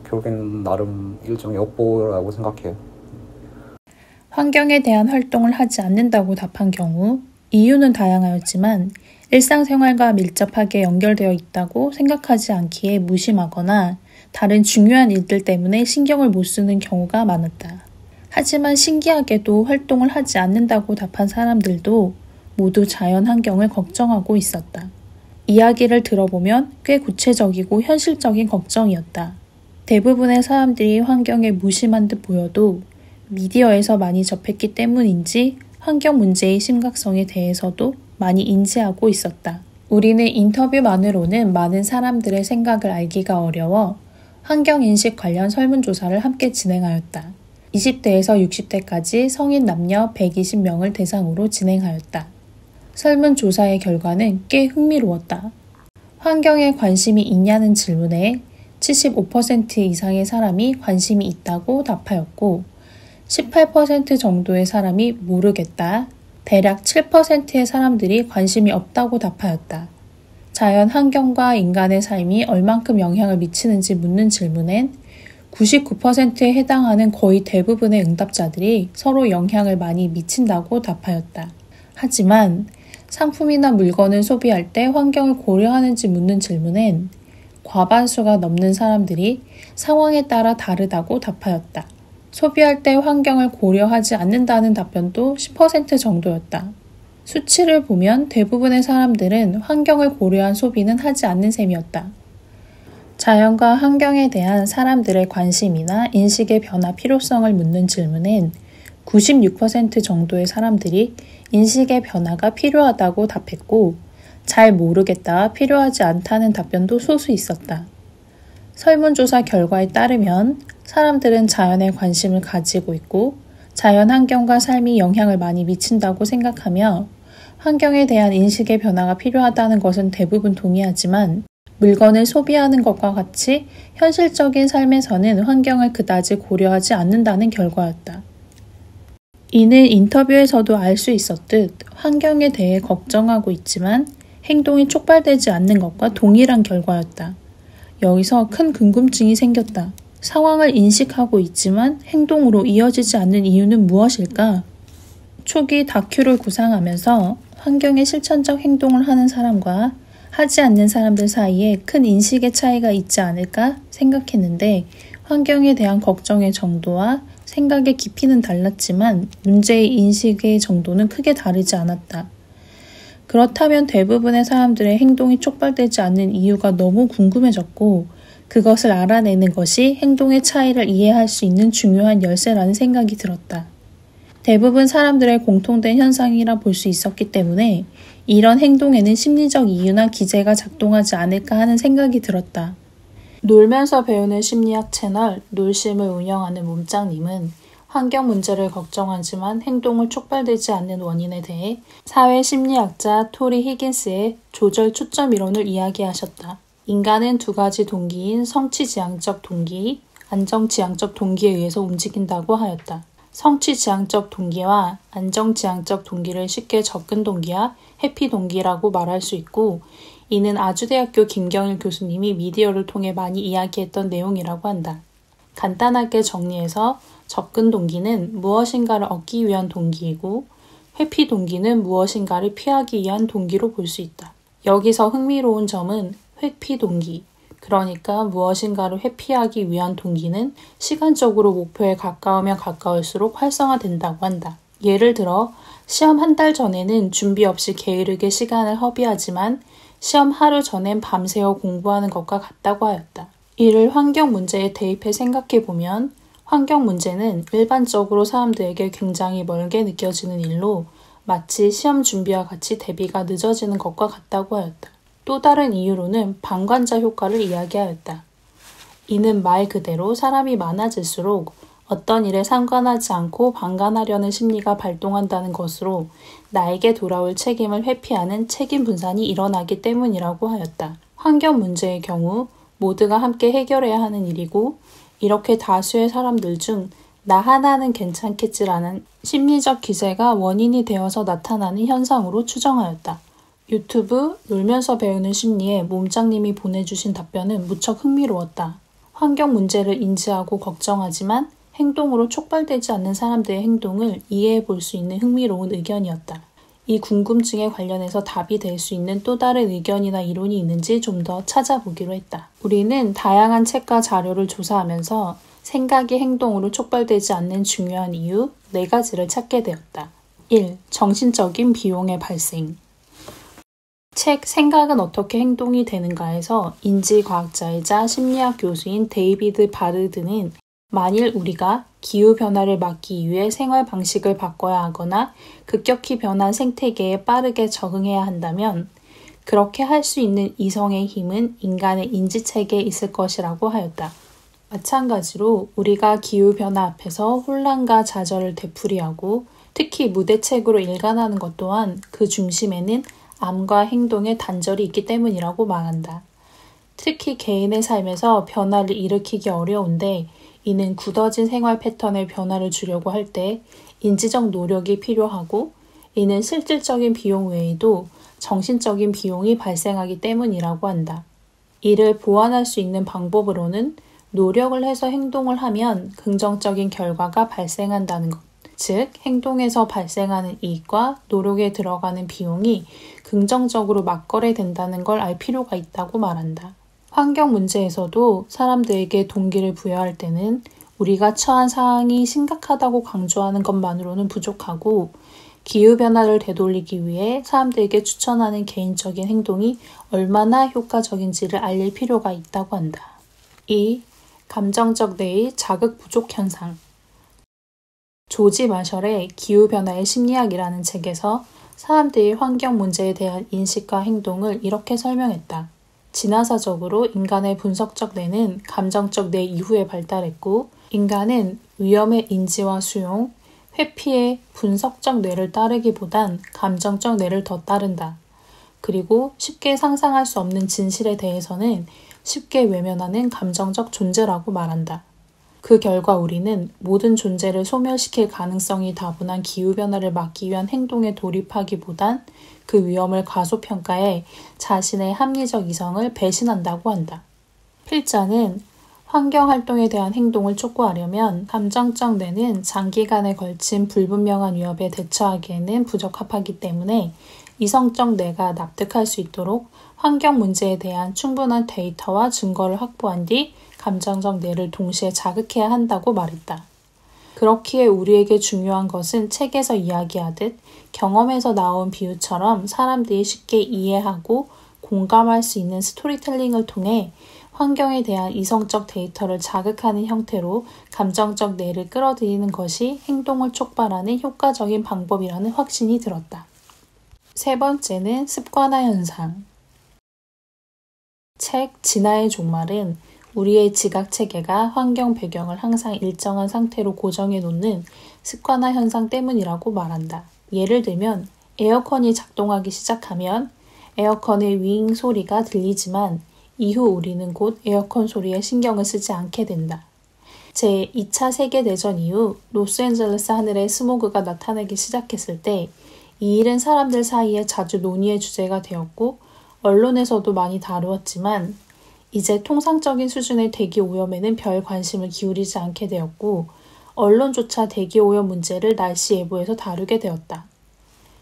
결국에는 나름 일종의 업보라고 생각해요. 환경에 대한 활동을 하지 않는다고 답한 경우 이유는 다양하였지만 일상생활과 밀접하게 연결되어 있다고 생각하지 않기에 무심하거나 다른 중요한 일들 때문에 신경을 못 쓰는 경우가 많았다. 하지만 신기하게도 활동을 하지 않는다고 답한 사람들도 모두 자연 환경을 걱정하고 있었다. 이야기를 들어보면 꽤 구체적이고 현실적인 걱정이었다. 대부분의 사람들이 환경에 무심한 듯 보여도 미디어에서 많이 접했기 때문인지 환경 문제의 심각성에 대해서도 많이 인지하고 있었다. 우리는 인터뷰만으로는 많은 사람들의 생각을 알기가 어려워 환경인식 관련 설문조사를 함께 진행하였다. 20대에서 60대까지 성인 남녀 120명을 대상으로 진행하였다. 설문조사의 결과는 꽤 흥미로웠다. 환경에 관심이 있냐는 질문에 75% 이상의 사람이 관심이 있다고 답하였고 18% 정도의 사람이 모르겠다. 대략 7%의 사람들이 관심이 없다고 답하였다. 자연 환경과 인간의 삶이 얼만큼 영향을 미치는지 묻는 질문엔 99%에 해당하는 거의 대부분의 응답자들이 서로 영향을 많이 미친다고 답하였다. 하지만 상품이나 물건을 소비할 때 환경을 고려하는지 묻는 질문엔 과반수가 넘는 사람들이 상황에 따라 다르다고 답하였다. 소비할 때 환경을 고려하지 않는다는 답변도 10% 정도였다. 수치를 보면 대부분의 사람들은 환경을 고려한 소비는 하지 않는 셈이었다. 자연과 환경에 대한 사람들의 관심이나 인식의 변화 필요성을 묻는 질문엔 96% 정도의 사람들이 인식의 변화가 필요하다고 답했고 잘 모르겠다, 필요하지 않다는 답변도 소수 있었다. 설문조사 결과에 따르면 사람들은 자연에 관심을 가지고 있고 자연 환경과 삶이 영향을 많이 미친다고 생각하며 환경에 대한 인식의 변화가 필요하다는 것은 대부분 동의하지만 물건을 소비하는 것과 같이 현실적인 삶에서는 환경을 그다지 고려하지 않는다는 결과였다. 이는 인터뷰에서도 알 수 있었듯 환경에 대해 걱정하고 있지만 행동이 촉발되지 않는 것과 동일한 결과였다. 여기서 큰 궁금증이 생겼다. 상황을 인식하고 있지만 행동으로 이어지지 않는 이유는 무엇일까? 초기 다큐를 구상하면서 환경에 실천적 행동을 하는 사람과 하지 않는 사람들 사이에 큰 인식의 차이가 있지 않을까 생각했는데 환경에 대한 걱정의 정도와 생각의 깊이는 달랐지만 문제의 인식의 정도는 크게 다르지 않았다. 그렇다면 대부분의 사람들의 행동이 촉발되지 않는 이유가 너무 궁금해졌고 그것을 알아내는 것이 행동의 차이를 이해할 수 있는 중요한 열쇠라는 생각이 들었다. 대부분 사람들의 공통된 현상이라 볼 수 있었기 때문에 이런 행동에는 심리적 이유나 기제가 작동하지 않을까 하는 생각이 들었다. 놀면서 배우는 심리학 채널 놀심을 운영하는 몸짱님은 환경 문제를 걱정하지만 행동을 촉발되지 않는 원인에 대해 사회심리학자 토리 히긴스의 조절 초점 이론을 이야기하셨다. 인간은 두 가지 동기인 성취지향적 동기, 안정지향적 동기에 의해서 움직인다고 하였다. 성취지향적 동기와 안정지향적 동기를 쉽게 접근 동기와 해피 동기라고 말할 수 있고 이는 아주대학교 김경일 교수님이 미디어를 통해 많이 이야기했던 내용이라고 한다. 간단하게 정리해서 접근 동기는 무엇인가를 얻기 위한 동기이고 회피 동기는 무엇인가를 피하기 위한 동기로 볼 수 있다. 여기서 흥미로운 점은 회피 동기, 그러니까 무엇인가를 회피하기 위한 동기는 시간적으로 목표에 가까우면 가까울수록 활성화된다고 한다. 예를 들어 시험 한 달 전에는 준비 없이 게으르게 시간을 허비하지만 시험 하루 전엔 밤새워 공부하는 것과 같다고 하였다. 이를 환경 문제에 대입해 생각해보면 환경 문제는 일반적으로 사람들에게 굉장히 멀게 느껴지는 일로 마치 시험 준비와 같이 대비가 늦어지는 것과 같다고 하였다. 또 다른 이유로는 방관자 효과를 이야기하였다. 이는 말 그대로 사람이 많아질수록 어떤 일에 상관하지 않고 방관하려는 심리가 발동한다는 것으로 나에게 돌아올 책임을 회피하는 책임 분산이 일어나기 때문이라고 하였다. 환경 문제의 경우 모두가 함께 해결해야 하는 일이고 이렇게 다수의 사람들 중 나 하나는 괜찮겠지라는 심리적 기제가 원인이 되어서 나타나는 현상으로 추정하였다. 유튜브 놀면서 배우는 심리에 몸짱님이 보내주신 답변은 무척 흥미로웠다. 환경 문제를 인지하고 걱정하지만 행동으로 촉발되지 않는 사람들의 행동을 이해해 볼 수 있는 흥미로운 의견이었다. 이 궁금증에 관련해서 답이 될 수 있는 또 다른 의견이나 이론이 있는지 좀 더 찾아보기로 했다. 우리는 다양한 책과 자료를 조사하면서 생각이 행동으로 촉발되지 않는 중요한 이유 4가지를 찾게 되었다. 1. 정신적인 비용의 발생. 책 생각은 어떻게 행동이 되는가에서 인지과학자이자 심리학 교수인 데이비드 바르드는 만일 우리가 기후변화를 막기 위해 생활 방식을 바꿔야 하거나 급격히 변한 생태계에 빠르게 적응해야 한다면 그렇게 할 수 있는 이성의 힘은 인간의 인지체계에 있을 것이라고 하였다. 마찬가지로 우리가 기후변화 앞에서 혼란과 좌절을 되풀이하고 특히 무대책으로 일관하는 것 또한 그 중심에는 암과 행동의 단절이 있기 때문이라고 말한다. 특히 개인의 삶에서 변화를 일으키기 어려운데 이는 굳어진 생활 패턴의 변화를 주려고 할 때 인지적 노력이 필요하고 이는 실질적인 비용 외에도 정신적인 비용이 발생하기 때문이라고 한다. 이를 보완할 수 있는 방법으로는 노력을 해서 행동을 하면 긍정적인 결과가 발생한다는 것, 즉 행동에서 발생하는 이익과 노력에 들어가는 비용이 긍정적으로 맞거래된다는 걸 알 필요가 있다고 말한다. 환경 문제에서도 사람들에게 동기를 부여할 때는 우리가 처한 상황이 심각하다고 강조하는 것만으로는 부족하고 기후변화를 되돌리기 위해 사람들에게 추천하는 개인적인 행동이 얼마나 효과적인지를 알릴 필요가 있다고 한다. 2. 감정적 뇌의 자극 부족 현상. 조지 마셜의 기후변화의 심리학이라는 책에서 사람들이 환경 문제에 대한 인식과 행동을 이렇게 설명했다. 진화사적으로 인간의 분석적 뇌는 감정적 뇌 이후에 발달했고, 인간은 위험의 인지와 수용, 회피의 분석적 뇌를 따르기보단 감정적 뇌를 더 따른다. 그리고 쉽게 상상할 수 없는 진실에 대해서는 쉽게 외면하는 감정적 존재라고 말한다. 그 결과 우리는 모든 존재를 소멸시킬 가능성이 다분한 기후변화를 막기 위한 행동에 돌입하기보단 그 위험을 과소평가해 자신의 합리적 이성을 배신한다고 한다. 필자는 환경활동에 대한 행동을 촉구하려면 감정적 뇌는 장기간에 걸친 불분명한 위협에 대처하기에는 부적합하기 때문에 이성적 뇌가 납득할 수 있도록 환경 문제에 대한 충분한 데이터와 증거를 확보한 뒤 감정적 뇌를 동시에 자극해야 한다고 말했다. 그렇기에 우리에게 중요한 것은 책에서 이야기하듯 경험에서 나온 비유처럼 사람들이 쉽게 이해하고 공감할 수 있는 스토리텔링을 통해 환경에 대한 이성적 데이터를 자극하는 형태로 감정적 뇌를 끌어들이는 것이 행동을 촉발하는 효과적인 방법이라는 확신이 들었다. 세 번째는 습관화 현상. 책 진화의 종말은 우리의 지각체계가 환경 배경을 항상 일정한 상태로 고정해 놓는 습관화 현상 때문이라고 말한다. 예를 들면 에어컨이 작동하기 시작하면 에어컨의 윙 소리가 들리지만 이후 우리는 곧 에어컨 소리에 신경을 쓰지 않게 된다. 제2차 세계대전 이후 로스앤젤레스 하늘에 스모그가 나타나기 시작했을 때 이 일은 사람들 사이에 자주 논의의 주제가 되었고 언론에서도 많이 다루었지만 이제 통상적인 수준의 대기 오염에는 별 관심을 기울이지 않게 되었고 언론조차 대기 오염 문제를 날씨 예보에서 다루게 되었다.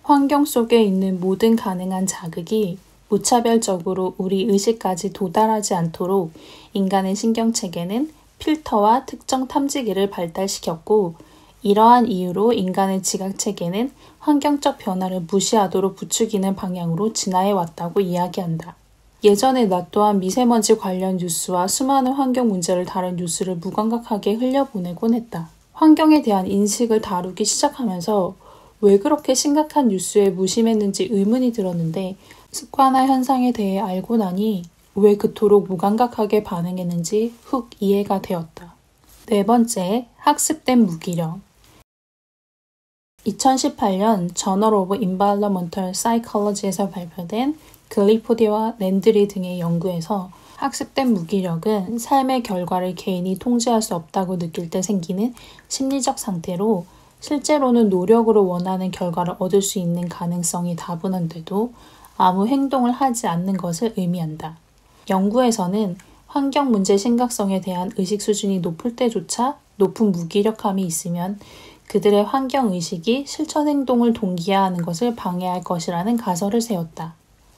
환경 속에 있는 모든 가능한 자극이 무차별적으로 우리 의식까지 도달하지 않도록 인간의 신경체계는 필터와 특정 탐지기를 발달시켰고 이러한 이유로 인간의 지각체계는 환경적 변화를 무시하도록 부추기는 방향으로 진화해 왔다고 이야기한다. 예전에 나 또한 미세먼지 관련 뉴스와 수많은 환경 문제를 다룬 뉴스를 무감각하게 흘려보내곤 했다. 환경에 대한 인식을 다루기 시작하면서 왜 그렇게 심각한 뉴스에 무심했는지 의문이 들었는데 습관화 현상에 대해 알고 나니 왜 그토록 무감각하게 반응했는지 훅 이해가 되었다. 네 번째, 학습된 무기력. 2018년 저널 오브 인바이러먼털 사이콜로지에서 발표된 글리포디와 랜드리 등의 연구에서 학습된 무기력은 삶의 결과를 개인이 통제할 수 없다고 느낄 때 생기는 심리적 상태로 실제로는 노력으로 원하는 결과를 얻을 수 있는 가능성이 다분한데도 아무 행동을 하지 않는 것을 의미한다. 연구에서는 환경 문제 심각성에 대한 의식 수준이 높을 때조차 높은 무기력함이 있으면 그들의 환경의식이 실천 행동을 동기화하는 것을 방해할 것이라는 가설을 세웠다.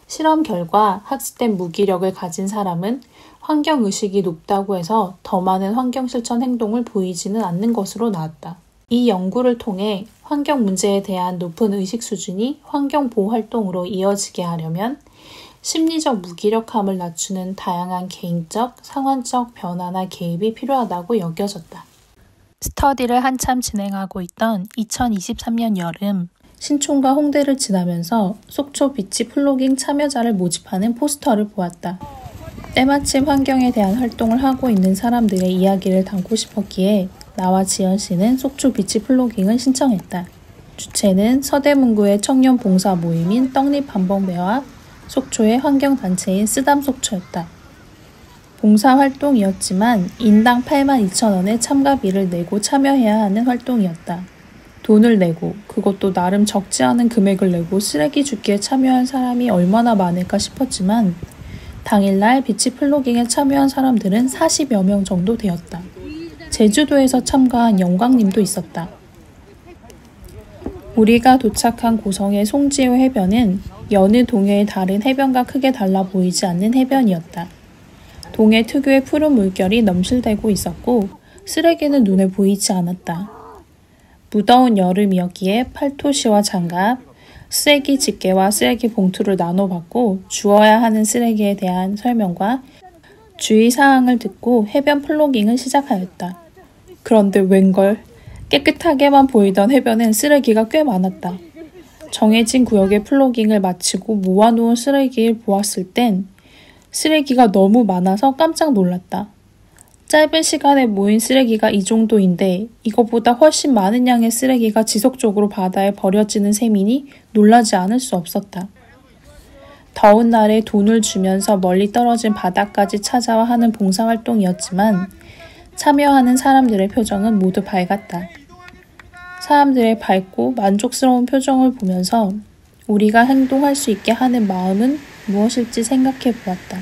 실험 결과 학습된 무기력을 가진 사람은 환경의식이 높다고 해서 더 많은 환경실천 행동을 보이지는 않는 것으로 나왔다. 이 연구를 통해 환경 문제에 대한 높은 의식 수준이 환경보호 활동으로 이어지게 하려면 심리적 무기력함을 낮추는 다양한 개인적, 상황적 변화나 개입이 필요하다고 여겨졌다. 스터디를 한참 진행하고 있던 2023년 여름, 신촌과 홍대를 지나면서 속초 비치 플로깅 참여자를 모집하는 포스터를 보았다. 때마침 환경에 대한 활동을 하고 있는 사람들의 이야기를 담고 싶었기에 나와 지연 씨는 속초 비치 플로깅을 신청했다. 주체는 서대문구의 청년 봉사 모임인 떡잎반봉배와 속초의 환경단체인 쓰담속초였다. 봉사활동이었지만 인당 82,000원의 참가비를 내고 참여해야 하는 활동이었다. 돈을 내고 그것도 나름 적지 않은 금액을 내고 쓰레기 줍기에 참여한 사람이 얼마나 많을까 싶었지만 당일날 비치 플로깅에 참여한 사람들은 40여 명 정도 되었다. 제주도에서 참가한 영광님도 있었다. 우리가 도착한 고성의 송지호 해변은 여느 동해의 다른 해변과 크게 달라 보이지 않는 해변이었다. 동해 특유의 푸른 물결이 넘실대고 있었고 쓰레기는 눈에 보이지 않았다. 무더운 여름이었기에 팔토시와 장갑, 쓰레기 집게와 쓰레기 봉투를 나눠받고 주워야 하는 쓰레기에 대한 설명과 주의사항을 듣고 해변 플로깅을 시작하였다. 그런데 웬걸 깨끗하게만 보이던 해변엔 쓰레기가 꽤 많았다. 정해진 구역의 플로깅을 마치고 모아놓은 쓰레기를 보았을 땐 쓰레기가 너무 많아서 깜짝 놀랐다. 짧은 시간에 모인 쓰레기가 이 정도인데 이거보다 훨씬 많은 양의 쓰레기가 지속적으로 바다에 버려지는 셈이니 놀라지 않을 수 없었다. 더운 날에 돈을 주면서 멀리 떨어진 바다까지 찾아와 하는 봉사활동이었지만 참여하는 사람들의 표정은 모두 밝았다. 사람들의 밝고 만족스러운 표정을 보면서 우리가 행동할 수 있게 하는 마음은 무엇일지 생각해 보았다.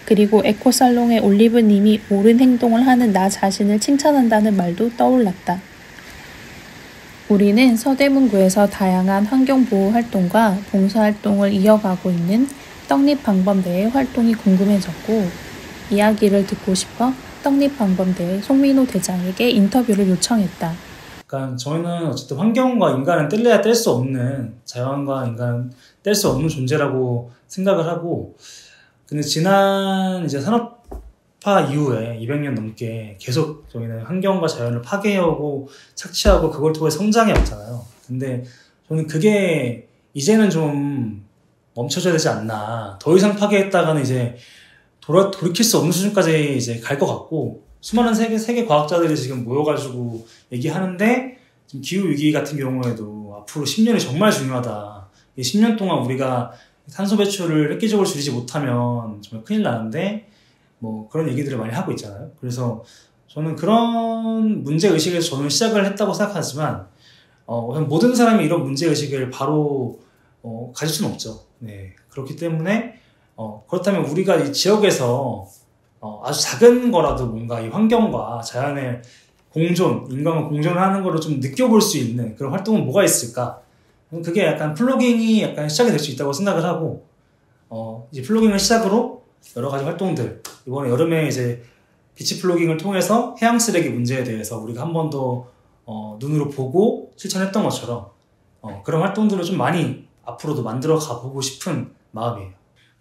그리고 에코살롱의 올리브님이 옳은 행동을 하는 나 자신을 칭찬한다는 말도 떠올랐다. 우리는 서대문구에서 다양한 환경보호 활동과 봉사활동을 이어가고 있는 떡잎방범대의 활동이 궁금해졌고 이야기를 듣고 싶어 떡잎방범대의 송민호 대장에게 인터뷰를 요청했다. 그러니까 저희는 어쨌든 환경과 인간은 뗄래야 뗄 수 없는, 자연과 인간은 뗄 수 없는 존재라고 생각을 하고, 근데 지난 이제 산업화 이후에 200년 넘게 계속 저희는 환경과 자연을 파괴하고 착취하고 그걸 통해 성장해 왔잖아요. 근데 저는 그게 이제는 좀 멈춰져야 되지 않나. 더 이상 파괴했다가는 이제 돌이킬 수 없는 수준까지 이제 갈 것 같고, 수많은 세계 과학자들이 지금 모여가지고 얘기하는데, 지금 기후위기 같은 경우에도 앞으로 10년이 정말 중요하다. 이 10년 동안 우리가 탄소 배출을 획기적으로 줄이지 못하면 정말 큰일 나는데, 뭐 그런 얘기들을 많이 하고 있잖아요. 그래서 저는 그런 문제의식에서 저는 시작을 했다고 생각하지만, 모든 사람이 이런 문제의식을 바로 가질 수는 없죠. 네. 그렇기 때문에, 그렇다면 우리가 이 지역에서 아주 작은 거라도 뭔가 이 환경과 자연의 공존, 인간과 공존을 하는 거를 좀 느껴볼 수 있는 그런 활동은 뭐가 있을까? 그게 약간 플로깅이 약간 시작이 될 수 있다고 생각을 하고, 이제 플로깅을 시작으로 여러 가지 활동들, 이번에 여름에 이제 비치 플로깅을 통해서 해양 쓰레기 문제에 대해서 우리가 한 번 더 눈으로 보고 실천했던 것처럼 그런 활동들을 좀 많이 앞으로도 만들어 가보고 싶은 마음이에요.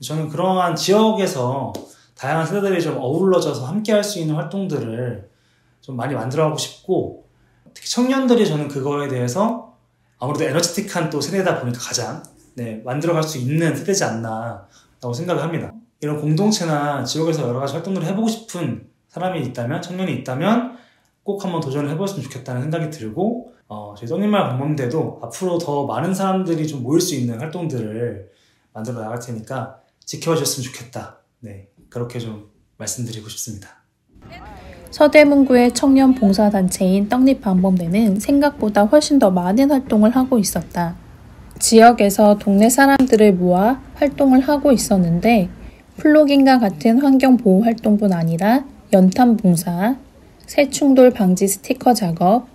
저는 그러한 지역에서 다양한 세대들이 좀 어우러져서 함께 할 수 있는 활동들을 좀 많이 만들어가고 싶고, 특히 청년들이 저는 그거에 대해서 아무래도 에너지틱한 또 세대다 보니까 가장 만들어갈 수 있는 세대지 않나 라고 생각을 합니다. 이런 공동체나 지역에서 여러 가지 활동들을 해보고 싶은 사람이 있다면, 청년이 있다면 꼭 한번 도전을 해보셨으면 좋겠다는 생각이 들고, 저희 떡잎마을 방범대도 앞으로 더 많은 사람들이 좀 모일 수 있는 활동들을 만들어 나갈 테니까 지켜봐 주셨으면 좋겠다. 네, 그렇게 좀 말씀드리고 싶습니다. 서대문구의 청년 봉사단체인 떡잎방범대는 생각보다 훨씬 더 많은 활동을 하고 있었다. 지역에서 동네 사람들을 모아 활동을 하고 있었는데, 플로깅과 같은 환경보호 활동뿐 아니라 연탄 봉사, 새충돌 방지 스티커 작업,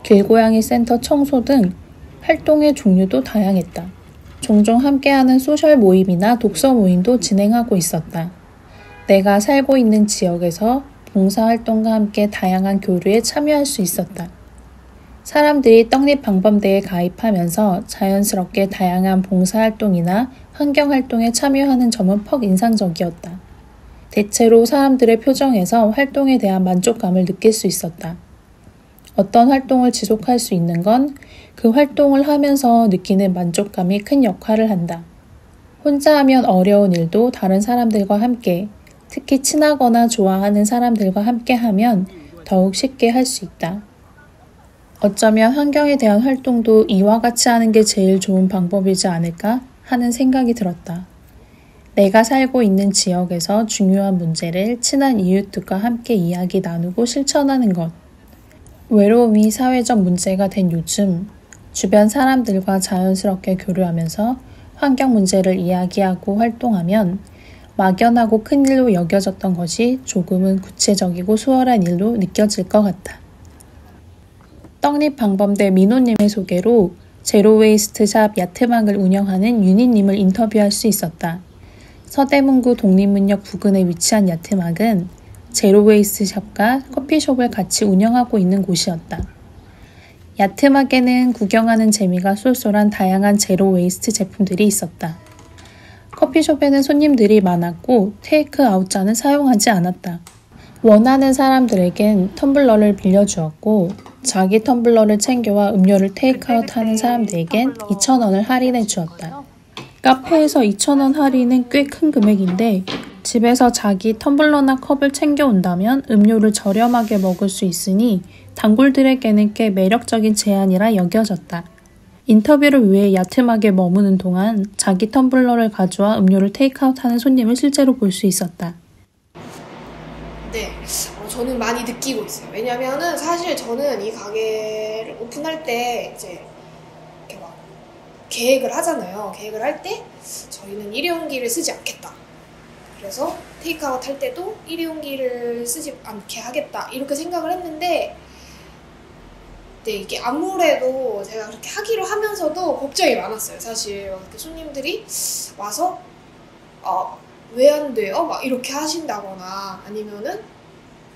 길고양이 센터 청소 등 활동의 종류도 다양했다. 종종 함께하는 소셜 모임이나 독서 모임도 진행하고 있었다. 내가 살고 있는 지역에서 봉사활동과 함께 다양한 교류에 참여할 수 있었다. 사람들이 떡잎방범대에 가입하면서 자연스럽게 다양한 봉사활동이나 환경활동에 참여하는 점은 퍽 인상적이었다. 대체로 사람들의 표정에서 활동에 대한 만족감을 느낄 수 있었다. 어떤 활동을 지속할 수 있는 건 그 활동을 하면서 느끼는 만족감이 큰 역할을 한다. 혼자 하면 어려운 일도 다른 사람들과 함께, 특히 친하거나 좋아하는 사람들과 함께 하면 더욱 쉽게 할 수 있다. 어쩌면 환경에 대한 활동도 이와 같이 하는 게 제일 좋은 방법이지 않을까 하는 생각이 들었다. 내가 살고 있는 지역에서 중요한 문제를 친한 이웃들과 함께 이야기 나누고 실천하는 것. 외로움이 사회적 문제가 된 요즘, 주변 사람들과 자연스럽게 교류하면서 환경 문제를 이야기하고 활동하면 막연하고 큰 일로 여겨졌던 것이 조금은 구체적이고 수월한 일로 느껴질 것 같다. 떡잎방범대 민호님의 소개로 제로웨이스트샵 야트막을 운영하는 윤희님을 인터뷰할 수 있었다. 서대문구 독립문역 부근에 위치한 야트막은 제로웨이스트샵과 커피숍을 같이 운영하고 있는 곳이었다. 야트막에는 구경하는 재미가 쏠쏠한 다양한 제로웨이스트 제품들이 있었다. 커피숍에는 손님들이 많았고 테이크아웃잔은 사용하지 않았다. 원하는 사람들에겐 텀블러를 빌려주었고 자기 텀블러를 챙겨와 음료를 테이크아웃하는 사람들에겐 2,000원을 할인해 주었다. 카페에서 2,000원 할인은 꽤 큰 금액인데 집에서 자기 텀블러나 컵을 챙겨온다면 음료를 저렴하게 먹을 수 있으니 단골들에게는 꽤 매력적인 제안이라 여겨졌다. 인터뷰를 위해 야트막에 머무는 동안 자기 텀블러를 가져와 음료를 테이크아웃하는 손님을 실제로 볼 수 있었다. 네, 저는 많이 느끼고 있어요. 왜냐면은 사실 저는 이 가게를 오픈할 때 이제 이렇게 막 계획을 하잖아요. 계획을 할 때 저희는 일회용기를 쓰지 않겠다. 그래서 테이크아웃 할 때도 일회용기를 쓰지 않게 하겠다. 이렇게 생각을 했는데 네, 이게 아무래도 제가 그렇게 하기로 하면서도 걱정이 많았어요. 사실 이렇게 손님들이 와서 왜 안 돼요? 막 이렇게 하신다거나 아니면은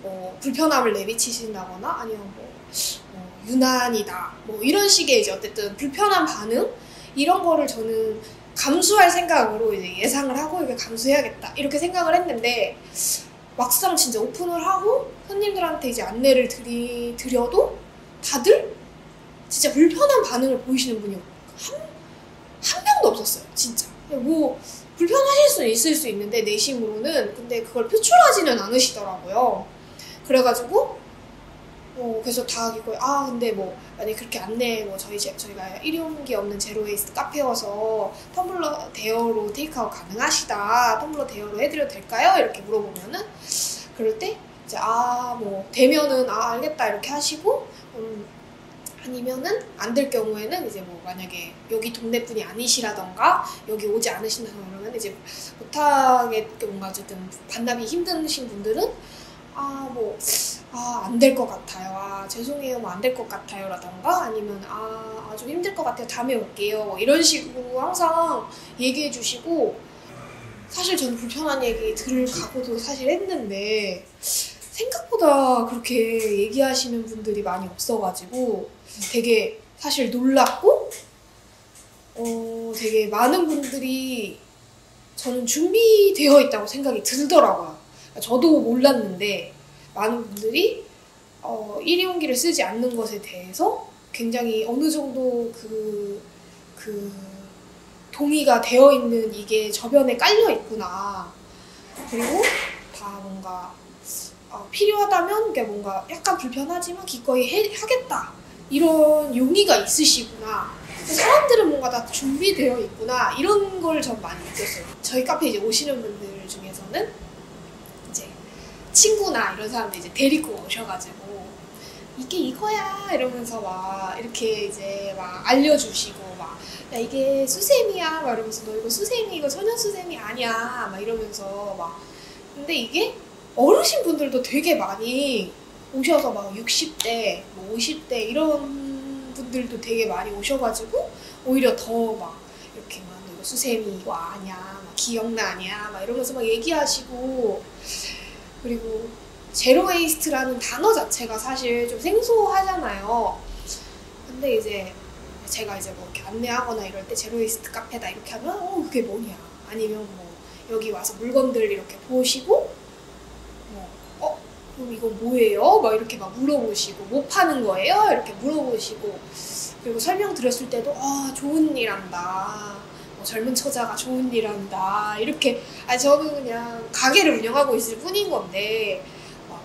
뭐 불편함을 내비치신다거나 아니면 뭐 유난이다 뭐 이런 식의 이제 어쨌든 불편한 반응 이런 거를 저는 감수할 생각으로 이제 예상을 하고 이게 감수해야겠다 이렇게 생각을 했는데 막상 진짜 오픈을 하고 손님들한테 이제 안내를 드려도 다들 진짜 불편한 반응을 보이시는 분이 한 명도 없었어요. 진짜 뭐 불편하실 수는 있을 수 있는데 내심으로는 근데 그걸 표출하지는 않으시더라고요. 그래가지고 그래서 다 이거 근데 뭐 만약 그렇게 안내 뭐 저희가 일회용기 없는 제로웨이스트 카페여서 텀블러 대여로 테이크아웃 가능하시다 텀블러 대여로 해드려도 될까요? 이렇게 물어보면은 그럴 때 이제 뭐 되면은 알겠다 이렇게 하시고 아니면은 안 될 경우에는 이제 뭐 만약에 여기 동네 분이 아니시라던가 여기 오지 않으신다 그러면 이제 못하게 뭔가 어쨌든 반납이 힘드신 분들은 안 될 것 같아요. 죄송해요. 뭐 안 될 것 같아요. 라던가 아니면 좀 힘들 것 같아요. 다음에 올게요. 뭐 이런 식으로 항상 얘기해 주시고 사실 저는 불편한 얘기 들을 각오도 사실 했는데 생각보다 그렇게 얘기하시는 분들이 많이 없어가지고 되게 사실 놀랐고 되게 많은 분들이 저는 준비되어 있다고 생각이 들더라고요. 저도 몰랐는데 많은 분들이 일회용기를 쓰지 않는 것에 대해서 굉장히 어느 정도 그 동의가 되어 있는 이게 저변에 깔려 있구나. 그리고 다 뭔가 필요하다면 그러니까 뭔가 약간 불편하지만 기꺼이 하겠다. 이런 용의가 있으시구나. 사람들은 뭔가 다 준비되어 있구나. 이런 걸 전 많이 느꼈어요. 저희 카페 이제 오시는 분들 중에서는 이제 친구나 이런 사람들 이제 데리고 오셔가지고 이게 이거야 이러면서 막 이렇게 이제 막 알려주시고 막 야 이게 수세미야 막 이러면서 너 이거 수세미 이거 천연 수세미 아니야 막 이러면서 막 근데 이게 어르신 분들도 되게 많이 오셔서 막 60대, 뭐 50대 이런 분들도 되게 많이 오셔가지고 오히려 더 막 이렇게 막 이거 수세미 이거 아니야, 막 기억나 아니야, 막 이러면서 막 얘기하시고 그리고 제로웨이스트라는 단어 자체가 사실 좀 생소하잖아요. 근데 이제 제가 이제 뭐 이렇게 안내하거나 이럴 때 제로웨이스트 카페다 이렇게 하면 그게 뭐냐 아니면 뭐 여기 와서 물건들 이렇게 보시고 그럼 이거 뭐예요? 막 이렇게 막 물어보시고 뭐 파는 거예요? 이렇게 물어보시고 그리고 설명드렸을 때도 좋은 일 한다 젊은 처자가 좋은 일 한다 이렇게 저는 그냥 가게를 운영하고 있을 뿐인 건데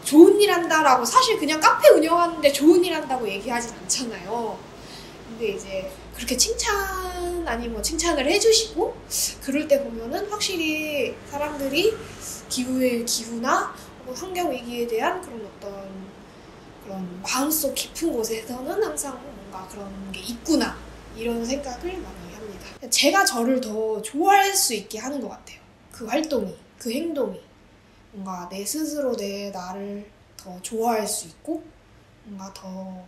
좋은 일 한다라고 사실 그냥 카페 운영하는데 좋은 일 한다고 얘기하진 않잖아요. 근데 이제 그렇게 칭찬 아니면 칭찬을 해주시고 그럴 때 보면은 확실히 사람들이 기후나 환경위기에 대한 그런 어떤 그런 마음속 깊은 곳에서는 항상 뭔가 그런 게 있구나 이런 생각을 많이 합니다. 제가 저를 더 좋아할 수 있게 하는 것 같아요. 그 활동이, 그 행동이 뭔가 내 스스로 내 나를 더 좋아할 수 있고 뭔가 더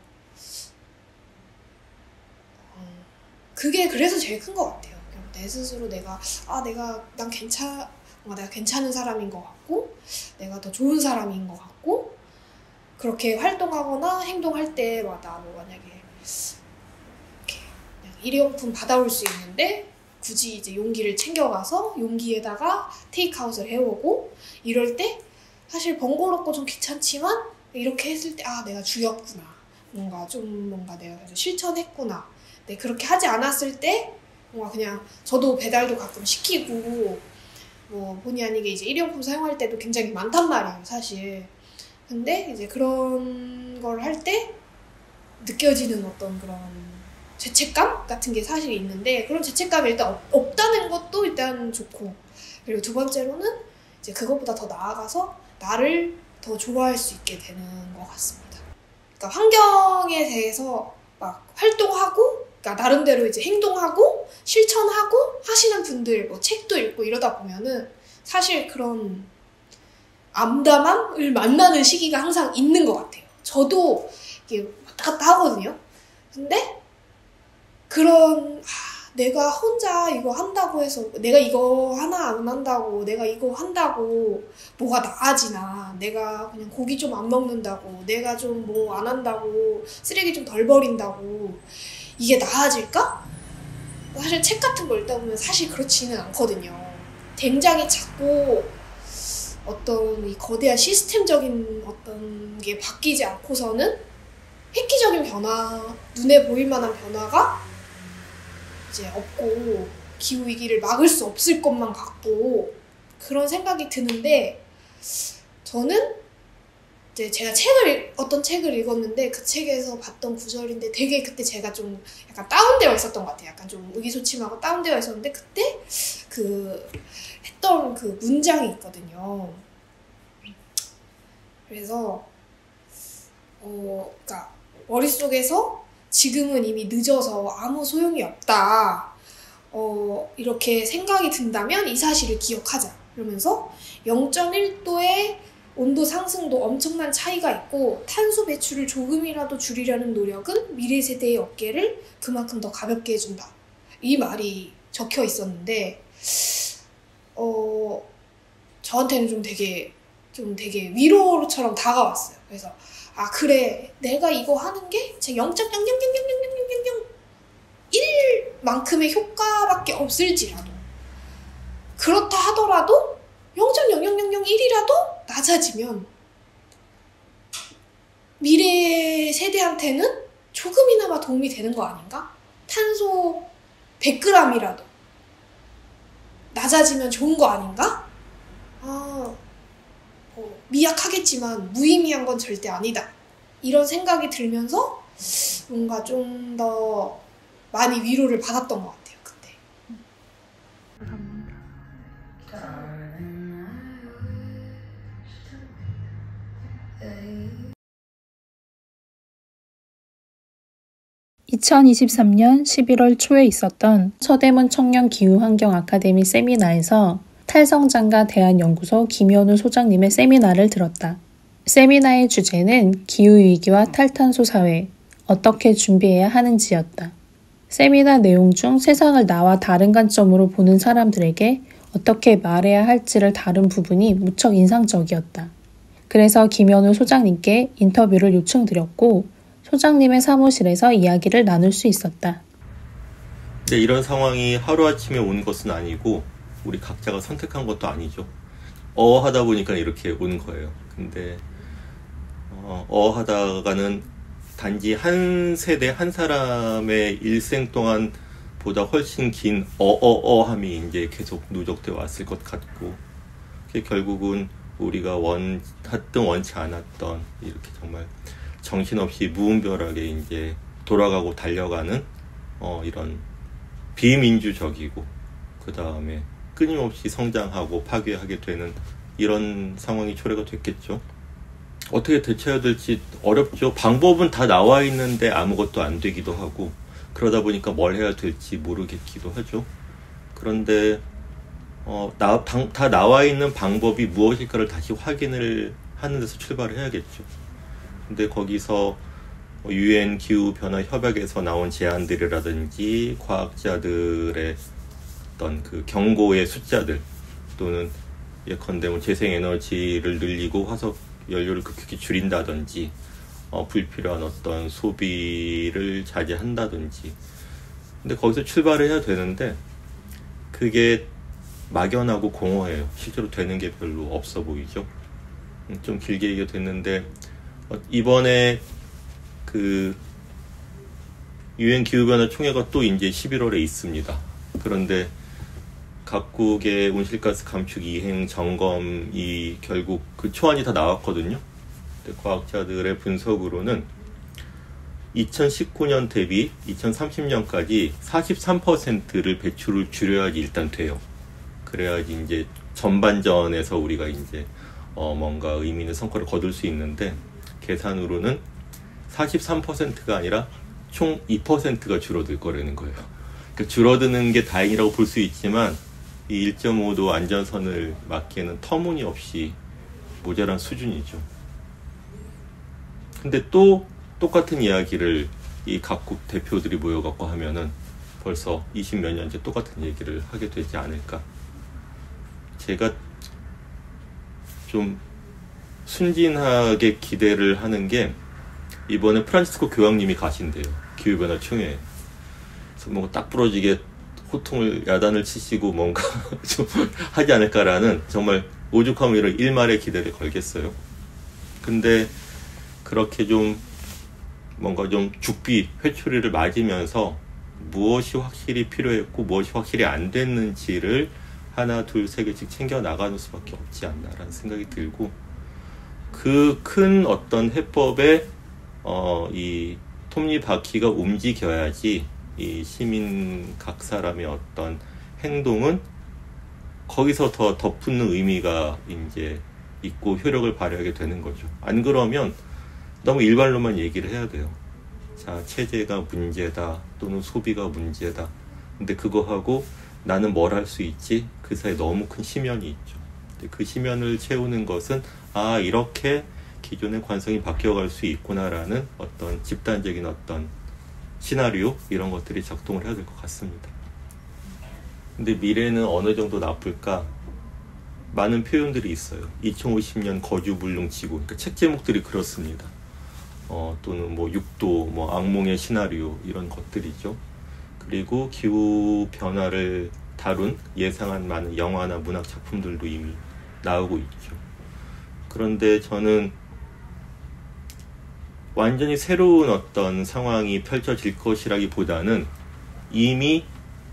그게 그래서 제일 큰 것 같아요. 내 스스로 내가 난 내가 괜찮은 사람인 것 같고 내가 더 좋은 사람인 것 같고 그렇게 활동하거나 행동할 때마다 뭐 만약에 이렇게 그냥 일회용품 받아올 수 있는데 굳이 이제 용기를 챙겨가서 용기에다가 테이크아웃을 해오고 이럴 때 사실 번거롭고 좀 귀찮지만 이렇게 했을 때 내가 죽였구나 뭔가 내가 실천했구나. 그렇게 하지 않았을 때 뭔가 그냥 저도 배달도 가끔 시키고 뭐 본의 아니게 이제 일회용품 사용할 때도 굉장히 많단 말이에요, 사실. 근데 이제 그런 걸 할 때 느껴지는 어떤 그런 죄책감 같은 게 사실 있는데, 그런 죄책감이 일단 없다는 것도 일단 좋고, 그리고 두 번째로는 이제 그것보다 더 나아가서 나를 더 좋아할 수 있게 되는 것 같습니다. 그러니까 환경에 대해서 막 활동하고, 그러니까 나름대로 이제 행동하고 실천하고 하시는 분들, 뭐 책도 읽고 이러다 보면은 사실 그런 암담함을 만나는 시기가 항상 있는 것 같아요. 저도 이게 왔다 갔다 하거든요. 근데 그런 내가 혼자 이거 한다고 해서, 내가 이거 하나 안 한다고, 내가 이거 한다고 뭐가 나아지나, 내가 그냥 고기 좀 안 먹는다고, 내가 좀 뭐 안 한다고, 쓰레기 좀 덜 버린다고 이게 나아질까? 사실 책 같은 걸 읽다 보면 사실 그렇지는 않거든요. 굉장히 자꾸 어떤 이 거대한 시스템적인 어떤 게 바뀌지 않고서는 획기적인 변화, 눈에 보일 만한 변화가 이제 없고, 기후위기를 막을 수 없을 것만 같고, 그런 생각이 드는데, 저는 이제 제가 어떤 책을 읽었는데 그 책에서 봤던 구절인데 되게 그때 제가 좀 약간 다운되어 있었던 것 같아요. 약간 좀 의기소침하고 다운되어 있었는데, 그때 했던 그 문장이 있거든요. 그래서 그러니까 머릿속에서 지금은 이미 늦어서 아무 소용이 없다, 이렇게 생각이 든다면 이 사실을 기억하자, 이러면서 0.1도의 온도 상승도 엄청난 차이가 있고, 탄소 배출을 조금이라도 줄이려는 노력은 미래 세대의 어깨를 그만큼 더 가볍게 해준다, 이 말이 적혀 있었는데, 저한테는 좀 되게 위로처럼 다가왔어요. 그래서 그래, 내가 이거 하는 게 제 0.0000001만큼의 효과밖에 없을지라도, 그렇다 하더라도 0.00001이라도 낮아지면 미래 세대한테는 조금이나마 도움이 되는 거 아닌가? 탄소 100g이라도 낮아지면 좋은 거 아닌가? 미약하겠지만 무의미한 건 절대 아니다, 이런 생각이 들면서 뭔가 좀 더 많이 위로를 받았던 것 같아요, 그때. 2023년 11월 초에 있었던 서대문 청년기후환경 아카데미 세미나에서 탈성장가 대한연구소 김현우 소장님의 세미나를 들었다. 세미나의 주제는 기후위기와 탈탄소 사회, 어떻게 준비해야 하는지였다. 세미나 내용 중 세상을 나와 다른 관점으로 보는 사람들에게 어떻게 말해야 할지를 다룬 부분이 무척 인상적이었다. 그래서 김현우 소장님께 인터뷰를 요청드렸고, 소장님의 사무실에서 이야기를 나눌 수 있었다. 네, 이런 상황이 하루아침에 온 것은 아니고 우리 각자가 선택한 것도 아니죠. 하다 보니까 이렇게 온 거예요. 근데 하다가는 단지 한 세대 한 사람의 일생 동안 보다 훨씬 긴 함이 이제 계속 누적되어 왔을 것 같고, 결국은 우리가 원하든 원치 않았던 이렇게 정말 정신없이 무분별하게 이제 돌아가고 달려가는 이런 비민주적이고, 그 다음에 끊임없이 성장하고 파괴하게 되는 이런 상황이 초래가 됐겠죠. 어떻게 대처해야 될지 어렵죠. 방법은 다 나와 있는데 아무것도 안 되기도 하고, 그러다 보니까 뭘 해야 될지 모르겠기도 하죠. 그런데 다 나와 있는 방법이 무엇일까를 다시 확인을 하는 데서 출발을 해야겠죠. 근데 거기서 UN 기후변화협약에서 나온 제안들이라든지 과학자들의 어떤 그 경고의 숫자들, 또는 예컨대 재생에너지를 늘리고 화석 연료를 급격히 줄인다든지, 불필요한 어떤 소비를 자제한다든지, 근데 거기서 출발을 해야 되는데 그게 막연하고 공허해요. 실제로 되는 게 별로 없어 보이죠. 좀 길게 얘기가 됐는데, 이번에 그 UN 기후변화 총회가 또 이제 11월에 있습니다. 그런데 각국의 온실가스 감축 이행 점검이 결국 그 초안이 다 나왔거든요. 근데 과학자들의 분석으로는 2019년 대비 2030년까지 43%를 배출을 줄여야지 일단 돼요. 그래야지 이제 전반전에서 우리가 이제 뭔가 의미 있는 성과를 거둘 수 있는데, 계산으로는 43%가 아니라 총 2%가 줄어들 거라는 거예요. 그러니까 줄어드는 게 다행이라고 볼 수 있지만 이 1.5도 안전선을 맞기에는 터무니없이 모자란 수준이죠. 근데 또 똑같은 이야기를 이 각국 대표들이 모여갖고 하면은 벌써 20몇 년째 똑같은 얘기를 하게 되지 않을까. 제가 좀 순진하게 기대를 하는 게, 이번에 프란치스코 교황님이 가신대요. 기후변화 총회에. 그래서 뭔가 딱 부러지게 호통을 야단을 치시고 뭔가 좀 하지 않을까라는 정말 오죽하면 이런 일말의 기대를 걸겠어요. 근데 그렇게 좀 뭔가 좀 죽비 회초리를 맞으면서 무엇이 확실히 필요했고 무엇이 확실히 안 됐는지를 하나 둘 세 개씩 챙겨 나가는 수밖에 없지 않나라는 생각이 들고, 그 큰 어떤 해법에 이 톱니바퀴가 움직여야지 이 시민 각 사람의 어떤 행동은 거기서 더 덧붙는 의미가 이제 있고 효력을 발휘하게 되는 거죠. 안 그러면 너무 일반론만 얘기를 해야 돼요. 자, 체제가 문제다 또는 소비가 문제다. 근데 그거하고 나는 뭘 할 수 있지? 그 사이에 너무 큰 심연이 있죠. 근데 그 심연을 채우는 것은 이렇게 기존의 관성이 바뀌어갈 수 있구나라는 어떤 집단적인 어떤 시나리오, 이런 것들이 작동을 해야 될 것 같습니다. 근데 미래는 어느 정도 나쁠까? 많은 표현들이 있어요. 2050년 거주불능지구, 그러니까 책 제목들이 그렇습니다. 또는 뭐 6도, 뭐 악몽의 시나리오, 이런 것들이죠. 그리고 기후 변화를 다룬 예상한 많은 영화나 문학 작품들도 이미 나오고 있죠. 그런데 저는 완전히 새로운 어떤 상황이 펼쳐질 것이라기보다는 이미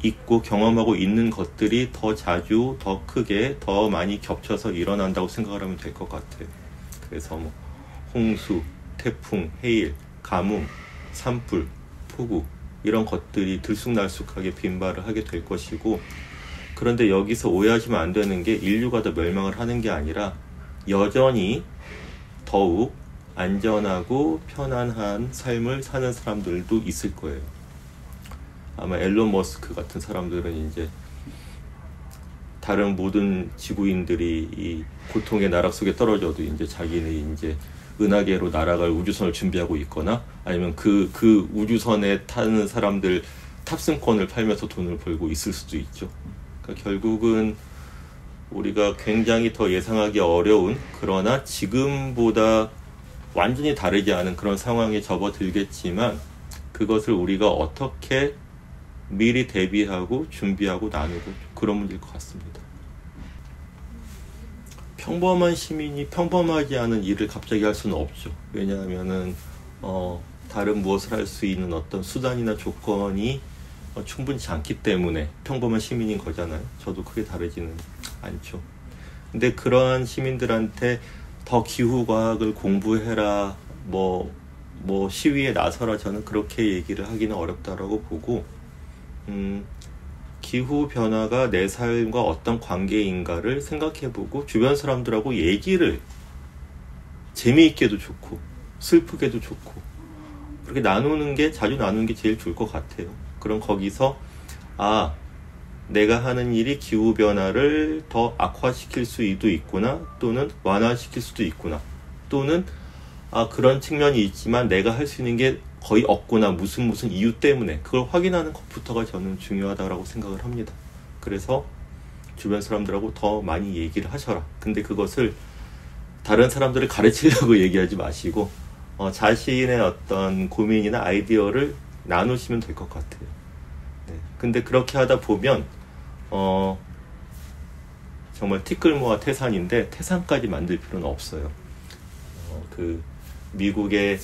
있고 경험하고 있는 것들이 더 자주, 더 크게, 더 많이 겹쳐서 일어난다고 생각을 하면 될 것 같아요. 그래서 뭐 홍수, 태풍, 해일, 가뭄, 산불, 폭우, 이런 것들이 들쑥날쑥하게 빈발을 하게 될 것이고, 그런데 여기서 오해하시면 안 되는 게, 인류가 더 멸망을 하는 게 아니라 여전히 더욱 안전하고 편안한 삶을 사는 사람들도 있을 거예요. 아마 앨런 머스크 같은 사람들은 이제 다른 모든 지구인들이 이 고통의 나락 속에 떨어져도 이제 자기는 이제 은하계로 날아갈 우주선을 준비하고 있거나, 아니면 그 우주선에 타는 사람들 탑승권을 팔면서 돈을 벌고 있을 수도 있죠. 그러니까 결국은 우리가 굉장히 더 예상하기 어려운, 그러나 지금보다 완전히 다르지 않은 그런 상황에 접어들겠지만, 그것을 우리가 어떻게 미리 대비하고 준비하고 나누고, 그런 문제일 것 같습니다. 평범한 시민이 평범하지 않은 일을 갑자기 할 수는 없죠. 왜냐하면은 다른 무엇을 할 수 있는 어떤 수단이나 조건이 충분치 않기 때문에 평범한 시민인 거잖아요. 저도 크게 다르지는 않죠. 근데 그러한 시민들한테 더 기후과학을 공부해라, 뭐 시위에 나서라, 저는 그렇게 얘기를 하기는 어렵다라고 보고, 기후변화가 내 삶과 어떤 관계인가를 생각해보고 주변 사람들하고 얘기를 재미있게도 좋고 슬프게도 좋고 그렇게 나누는 게, 자주 나누는 게 제일 좋을 것 같아요. 그럼 거기서 내가 하는 일이 기후변화를 더 악화시킬 수도 있구나, 또는 완화시킬 수도 있구나, 또는 그런 측면이 있지만 내가 할 수 있는 게 거의 없구나, 무슨 이유 때문에, 그걸 확인하는 것부터가 저는 중요하다고 생각을 합니다. 그래서 주변 사람들하고 더 많이 얘기를 하셔라. 근데 그것을 다른 사람들을 가르치려고 얘기하지 마시고 자신의 어떤 고민이나 아이디어를 나누시면 될 것 같아요. 네. 근데 그렇게 하다 보면 정말 티끌모아 태산인데, 태산까지 만들 필요는 없어요. 그 미국의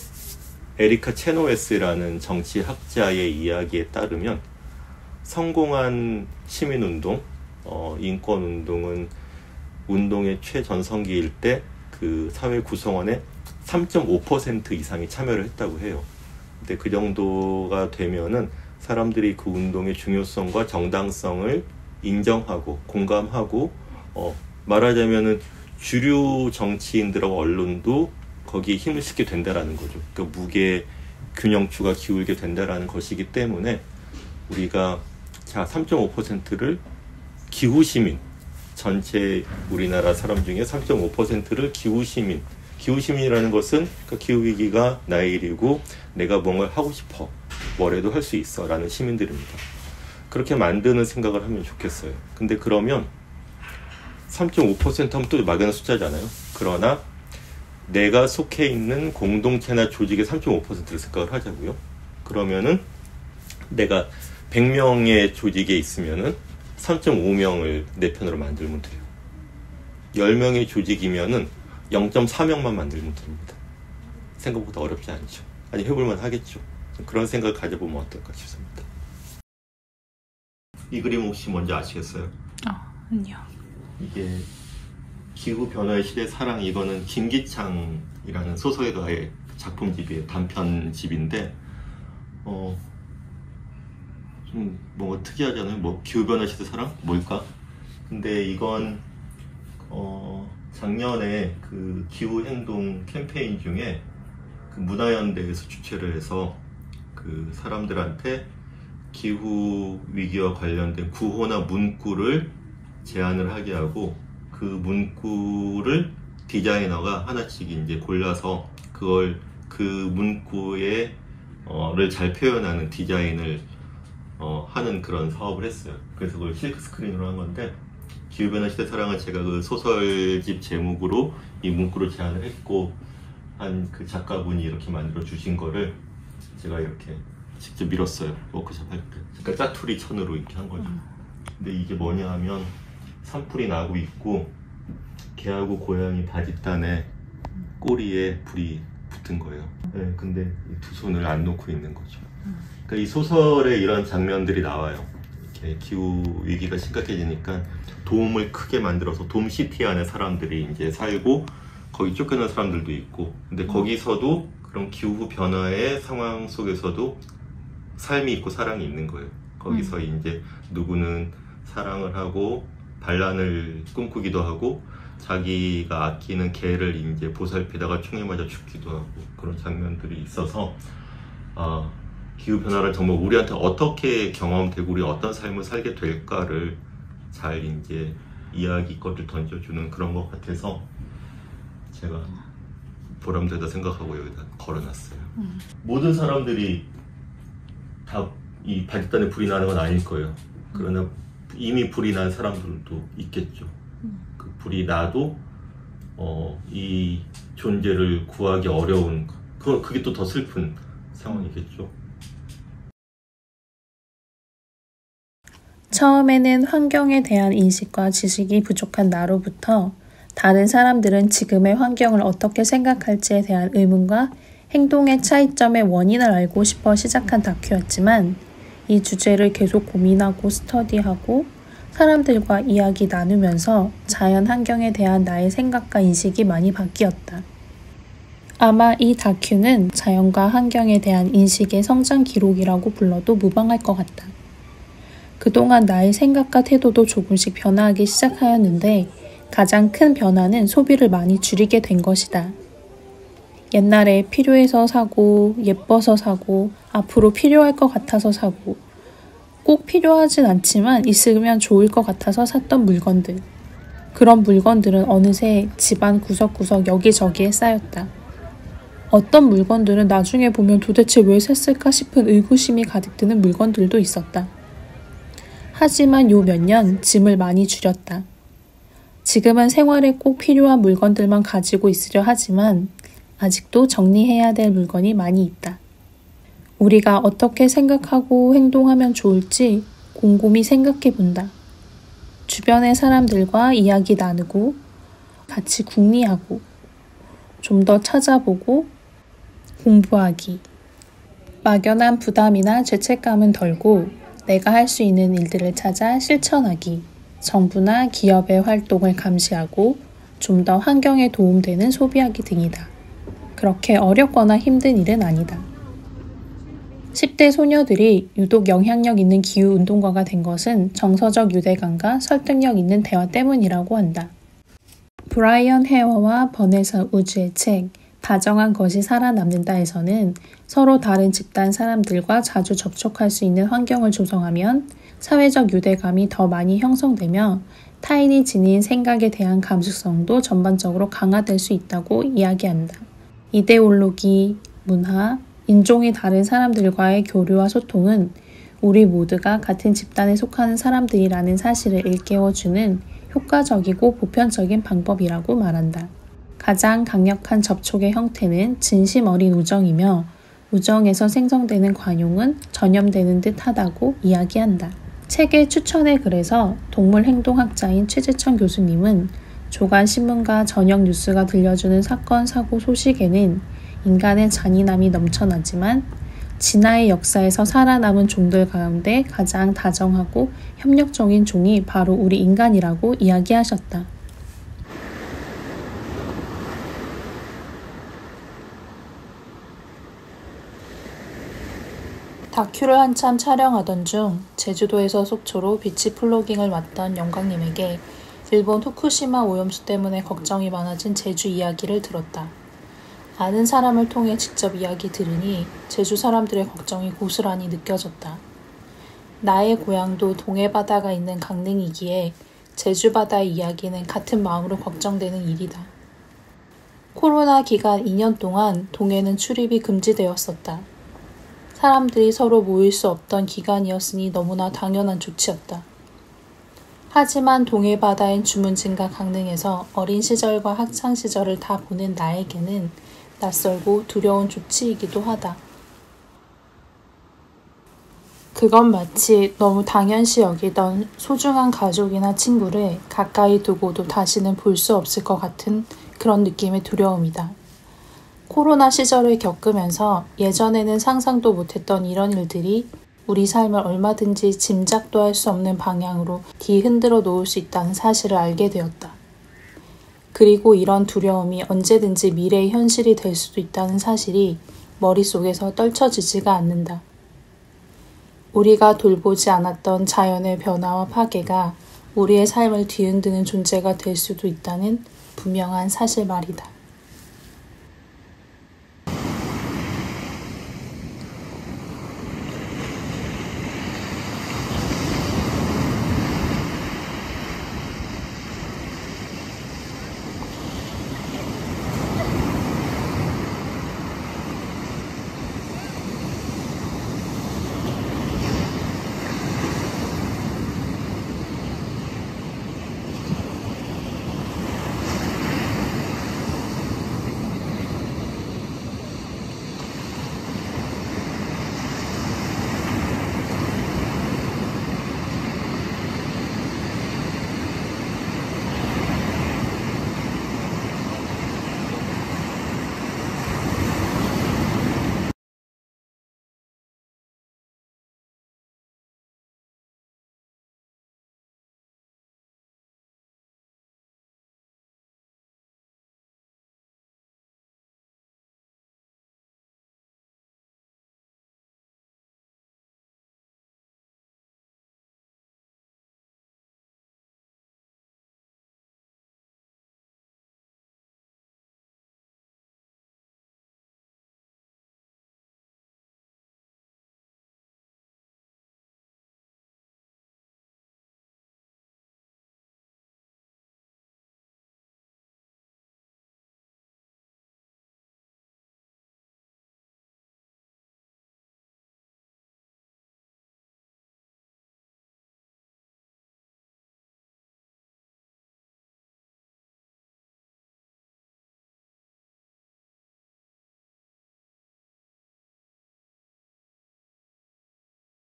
에리카 체노웨스라는 정치학자의 이야기에 따르면 성공한 시민운동, 인권운동은 운동의 최전성기일 때 그 사회 구성원의 3.5% 이상이 참여를 했다고 해요. 근데 그 정도가 되면은 사람들이 그 운동의 중요성과 정당성을 인정하고 공감하고 말하자면은 주류 정치인들하고 언론도 거기에 힘을 싣게 된다라는 거죠. 그러니까 무게 균형추가 기울게 된다라는 것이기 때문에 우리가 3.5%를 기후시민, 전체 우리나라 사람 중에 3.5%를 기후시민이라는 것은 그러니까 기후위기가 나의 일이고 내가 뭔가를 하고 싶어, 뭐라도 할 수 있어 라는 시민들입니다. 그렇게 만드는 생각을 하면 좋겠어요. 근데 그러면 3.5% 하면 또 막연한 숫자잖아요. 그러나 내가 속해 있는 공동체나 조직의 3.5%를 생각을 하자고요. 그러면은 내가 100명의 조직에 있으면은 3.5명을 내 편으로 만들면 돼요. 10명의 조직이면은 0.4명만 만들면 됩니다. 생각보다 어렵지 않죠. 아니, 해볼만 하겠죠. 그런 생각을 가져보면 어떨까 싶습니다. 이 그림 혹시 뭔지 아시겠어요? 아니요. 이게 기후변화의 시대 사랑, 이거는 김기창이라는 소설가의 작품집이에요. 단편집인데 좀 뭔가 특이하잖아요. 뭐 기후변화 시대 사랑? 뭘까? 근데 이건 작년에 그 기후행동 캠페인 중에 그 문화연대에서 주최를 해서 그 사람들한테 기후 위기와 관련된 구호나 문구를 제안을 하게 하고 그 문구를 디자이너가 하나씩 이제 골라서 그걸 그 문구에 를 잘 표현하는 디자인을 하는 그런 사업을 했어요. 그래서 그걸 실크 스크린으로 한 건데, 기후변화 시대 사랑은 제가 그 소설집 제목으로 이 문구를 제안을 했고 한 그 작가분이 이렇게 만들어 주신 거를 제가 이렇게 직접 밀었어요. 워크숍 할 때. 그러니까 짜투리 천으로 이렇게 한 거죠. 근데 이게 뭐냐 하면 산불이 나고 있고 개하고 고양이 바짓단에 꼬리에 불이 붙은 거예요. 네, 근데 이 두 손을 안 놓고 있는 거죠. 그러니까 이 소설에 이런 장면들이 나와요. 이렇게 기후 위기가 심각해지니까 돔을 크게 만들어서 돔시티 안에 사람들이 이제 살고 거기 쫓겨난 사람들도 있고, 근데 거기서도 그런 기후 변화의 상황 속에서도 삶이 있고 사랑이 있는 거예요. 거기서 이제 누구는 사랑을 하고 반란을 꿈꾸기도 하고 자기가 아끼는 개를 이제 보살피다가 총에 맞아 죽기도 하고 그런 장면들이 있어서 기후 변화를 정말 우리한테 어떻게 경험되고 우리 어떤 삶을 살게 될까를 잘 이제 이야기거리를 던져주는 그런 것 같아서 제가 보람되다 생각하고 여기다 걸어놨어요. 모든 사람들이 다 이 바짓단에 불이 나는 건 아닐 거예요. 그러나 이미 불이 난 사람들도 있겠죠. 그 불이 나도 이 존재를 구하기 어려운, 그게 또 더 슬픈 상황이겠죠. 처음에는 환경에 대한 인식과 지식이 부족한 나로부터 다른 사람들은 지금의 환경을 어떻게 생각할지에 대한 의문과 행동의 차이점의 원인을 알고 싶어 시작한 다큐였지만, 이 주제를 계속 고민하고 스터디하고 사람들과 이야기 나누면서 자연 환경에 대한 나의 생각과 인식이 많이 바뀌었다. 아마 이 다큐는 자연과 환경에 대한 인식의 성장 기록이라고 불러도 무방할 것 같다. 그동안 나의 생각과 태도도 조금씩 변화하기 시작하였는데 가장 큰 변화는 소비를 많이 줄이게 된 것이다. 옛날에 필요해서 사고, 예뻐서 사고, 앞으로 필요할 것 같아서 사고, 꼭 필요하진 않지만 있으면 좋을 것 같아서 샀던 물건들. 그런 물건들은 어느새 집안 구석구석 여기저기에 쌓였다. 어떤 물건들은 나중에 보면 도대체 왜 샀을까 싶은 의구심이 가득 드는 물건들도 있었다. 하지만 요 몇 년 짐을 많이 줄였다. 지금은 생활에 꼭 필요한 물건들만 가지고 있으려 하지만 아직도 정리해야 될 물건이 많이 있다. 우리가 어떻게 생각하고 행동하면 좋을지 곰곰이 생각해 본다. 주변의 사람들과 이야기 나누고 같이 궁리하고 좀 더 찾아보고 공부하기. 막연한 부담이나 죄책감은 덜고 내가 할 수 있는 일들을 찾아 실천하기, 정부나 기업의 활동을 감시하고 좀 더 환경에 도움되는 소비하기 등이다. 그렇게 어렵거나 힘든 일은 아니다. 10대 소녀들이 유독 영향력 있는 기후운동가가 된 것은 정서적 유대감과 설득력 있는 대화 때문이라고 한다. 브라이언 헤어와 버네사 우즈의 책 다정한 것이 살아남는다에서는 서로 다른 집단 사람들과 자주 접촉할 수 있는 환경을 조성하면 사회적 유대감이 더 많이 형성되며 타인이 지닌 생각에 대한 감수성도 전반적으로 강화될 수 있다고 이야기한다. 이데올로기, 문화, 인종이 다른 사람들과의 교류와 소통은 우리 모두가 같은 집단에 속하는 사람들이라는 사실을 일깨워주는 효과적이고 보편적인 방법이라고 말한다. 가장 강력한 접촉의 형태는 진심 어린 우정이며 우정에서 생성되는 관용은 전염되는 듯 하다고 이야기한다. 책의 추천의 글에서 동물행동학자인 최재천 교수님은 조간신문과 저녁 뉴스가 들려주는 사건, 사고 소식에는 인간의 잔인함이 넘쳐나지만 진화의 역사에서 살아남은 종들 가운데 가장 다정하고 협력적인 종이 바로 우리 인간이라고 이야기하셨다. 다큐를 한참 촬영하던 중 제주도에서 속초로 비치 플로깅을 왔던 영광님에게 일본 후쿠시마 오염수 때문에 걱정이 많아진 제주 이야기를 들었다. 아는 사람을 통해 직접 이야기 들으니 제주 사람들의 걱정이 고스란히 느껴졌다. 나의 고향도 동해바다가 있는 강릉이기에 제주바다의 이야기는 같은 마음으로 걱정되는 일이다. 코로나 기간 2년 동안 동해는 출입이 금지되었었다. 사람들이 서로 모일 수 없던 기간이었으니 너무나 당연한 조치였다. 하지만 동해바다인 주문진과 강릉에서 어린 시절과 학창 시절을 다 보낸 나에게는 낯설고 두려운 조치이기도 하다. 그건 마치 너무 당연시 여기던 소중한 가족이나 친구를 가까이 두고도 다시는 볼 수 없을 것 같은 그런 느낌의 두려움이다. 코로나 시절을 겪으면서 예전에는 상상도 못했던 이런 일들이 우리 삶을 얼마든지 짐작도 할 수 없는 방향으로 뒤흔들어 놓을 수 있다는 사실을 알게 되었다. 그리고 이런 두려움이 언제든지 미래의 현실이 될 수도 있다는 사실이 머릿속에서 떨쳐지지가 않는다. 우리가 돌보지 않았던 자연의 변화와 파괴가 우리의 삶을 뒤흔드는 존재가 될 수도 있다는 분명한 사실 말이다.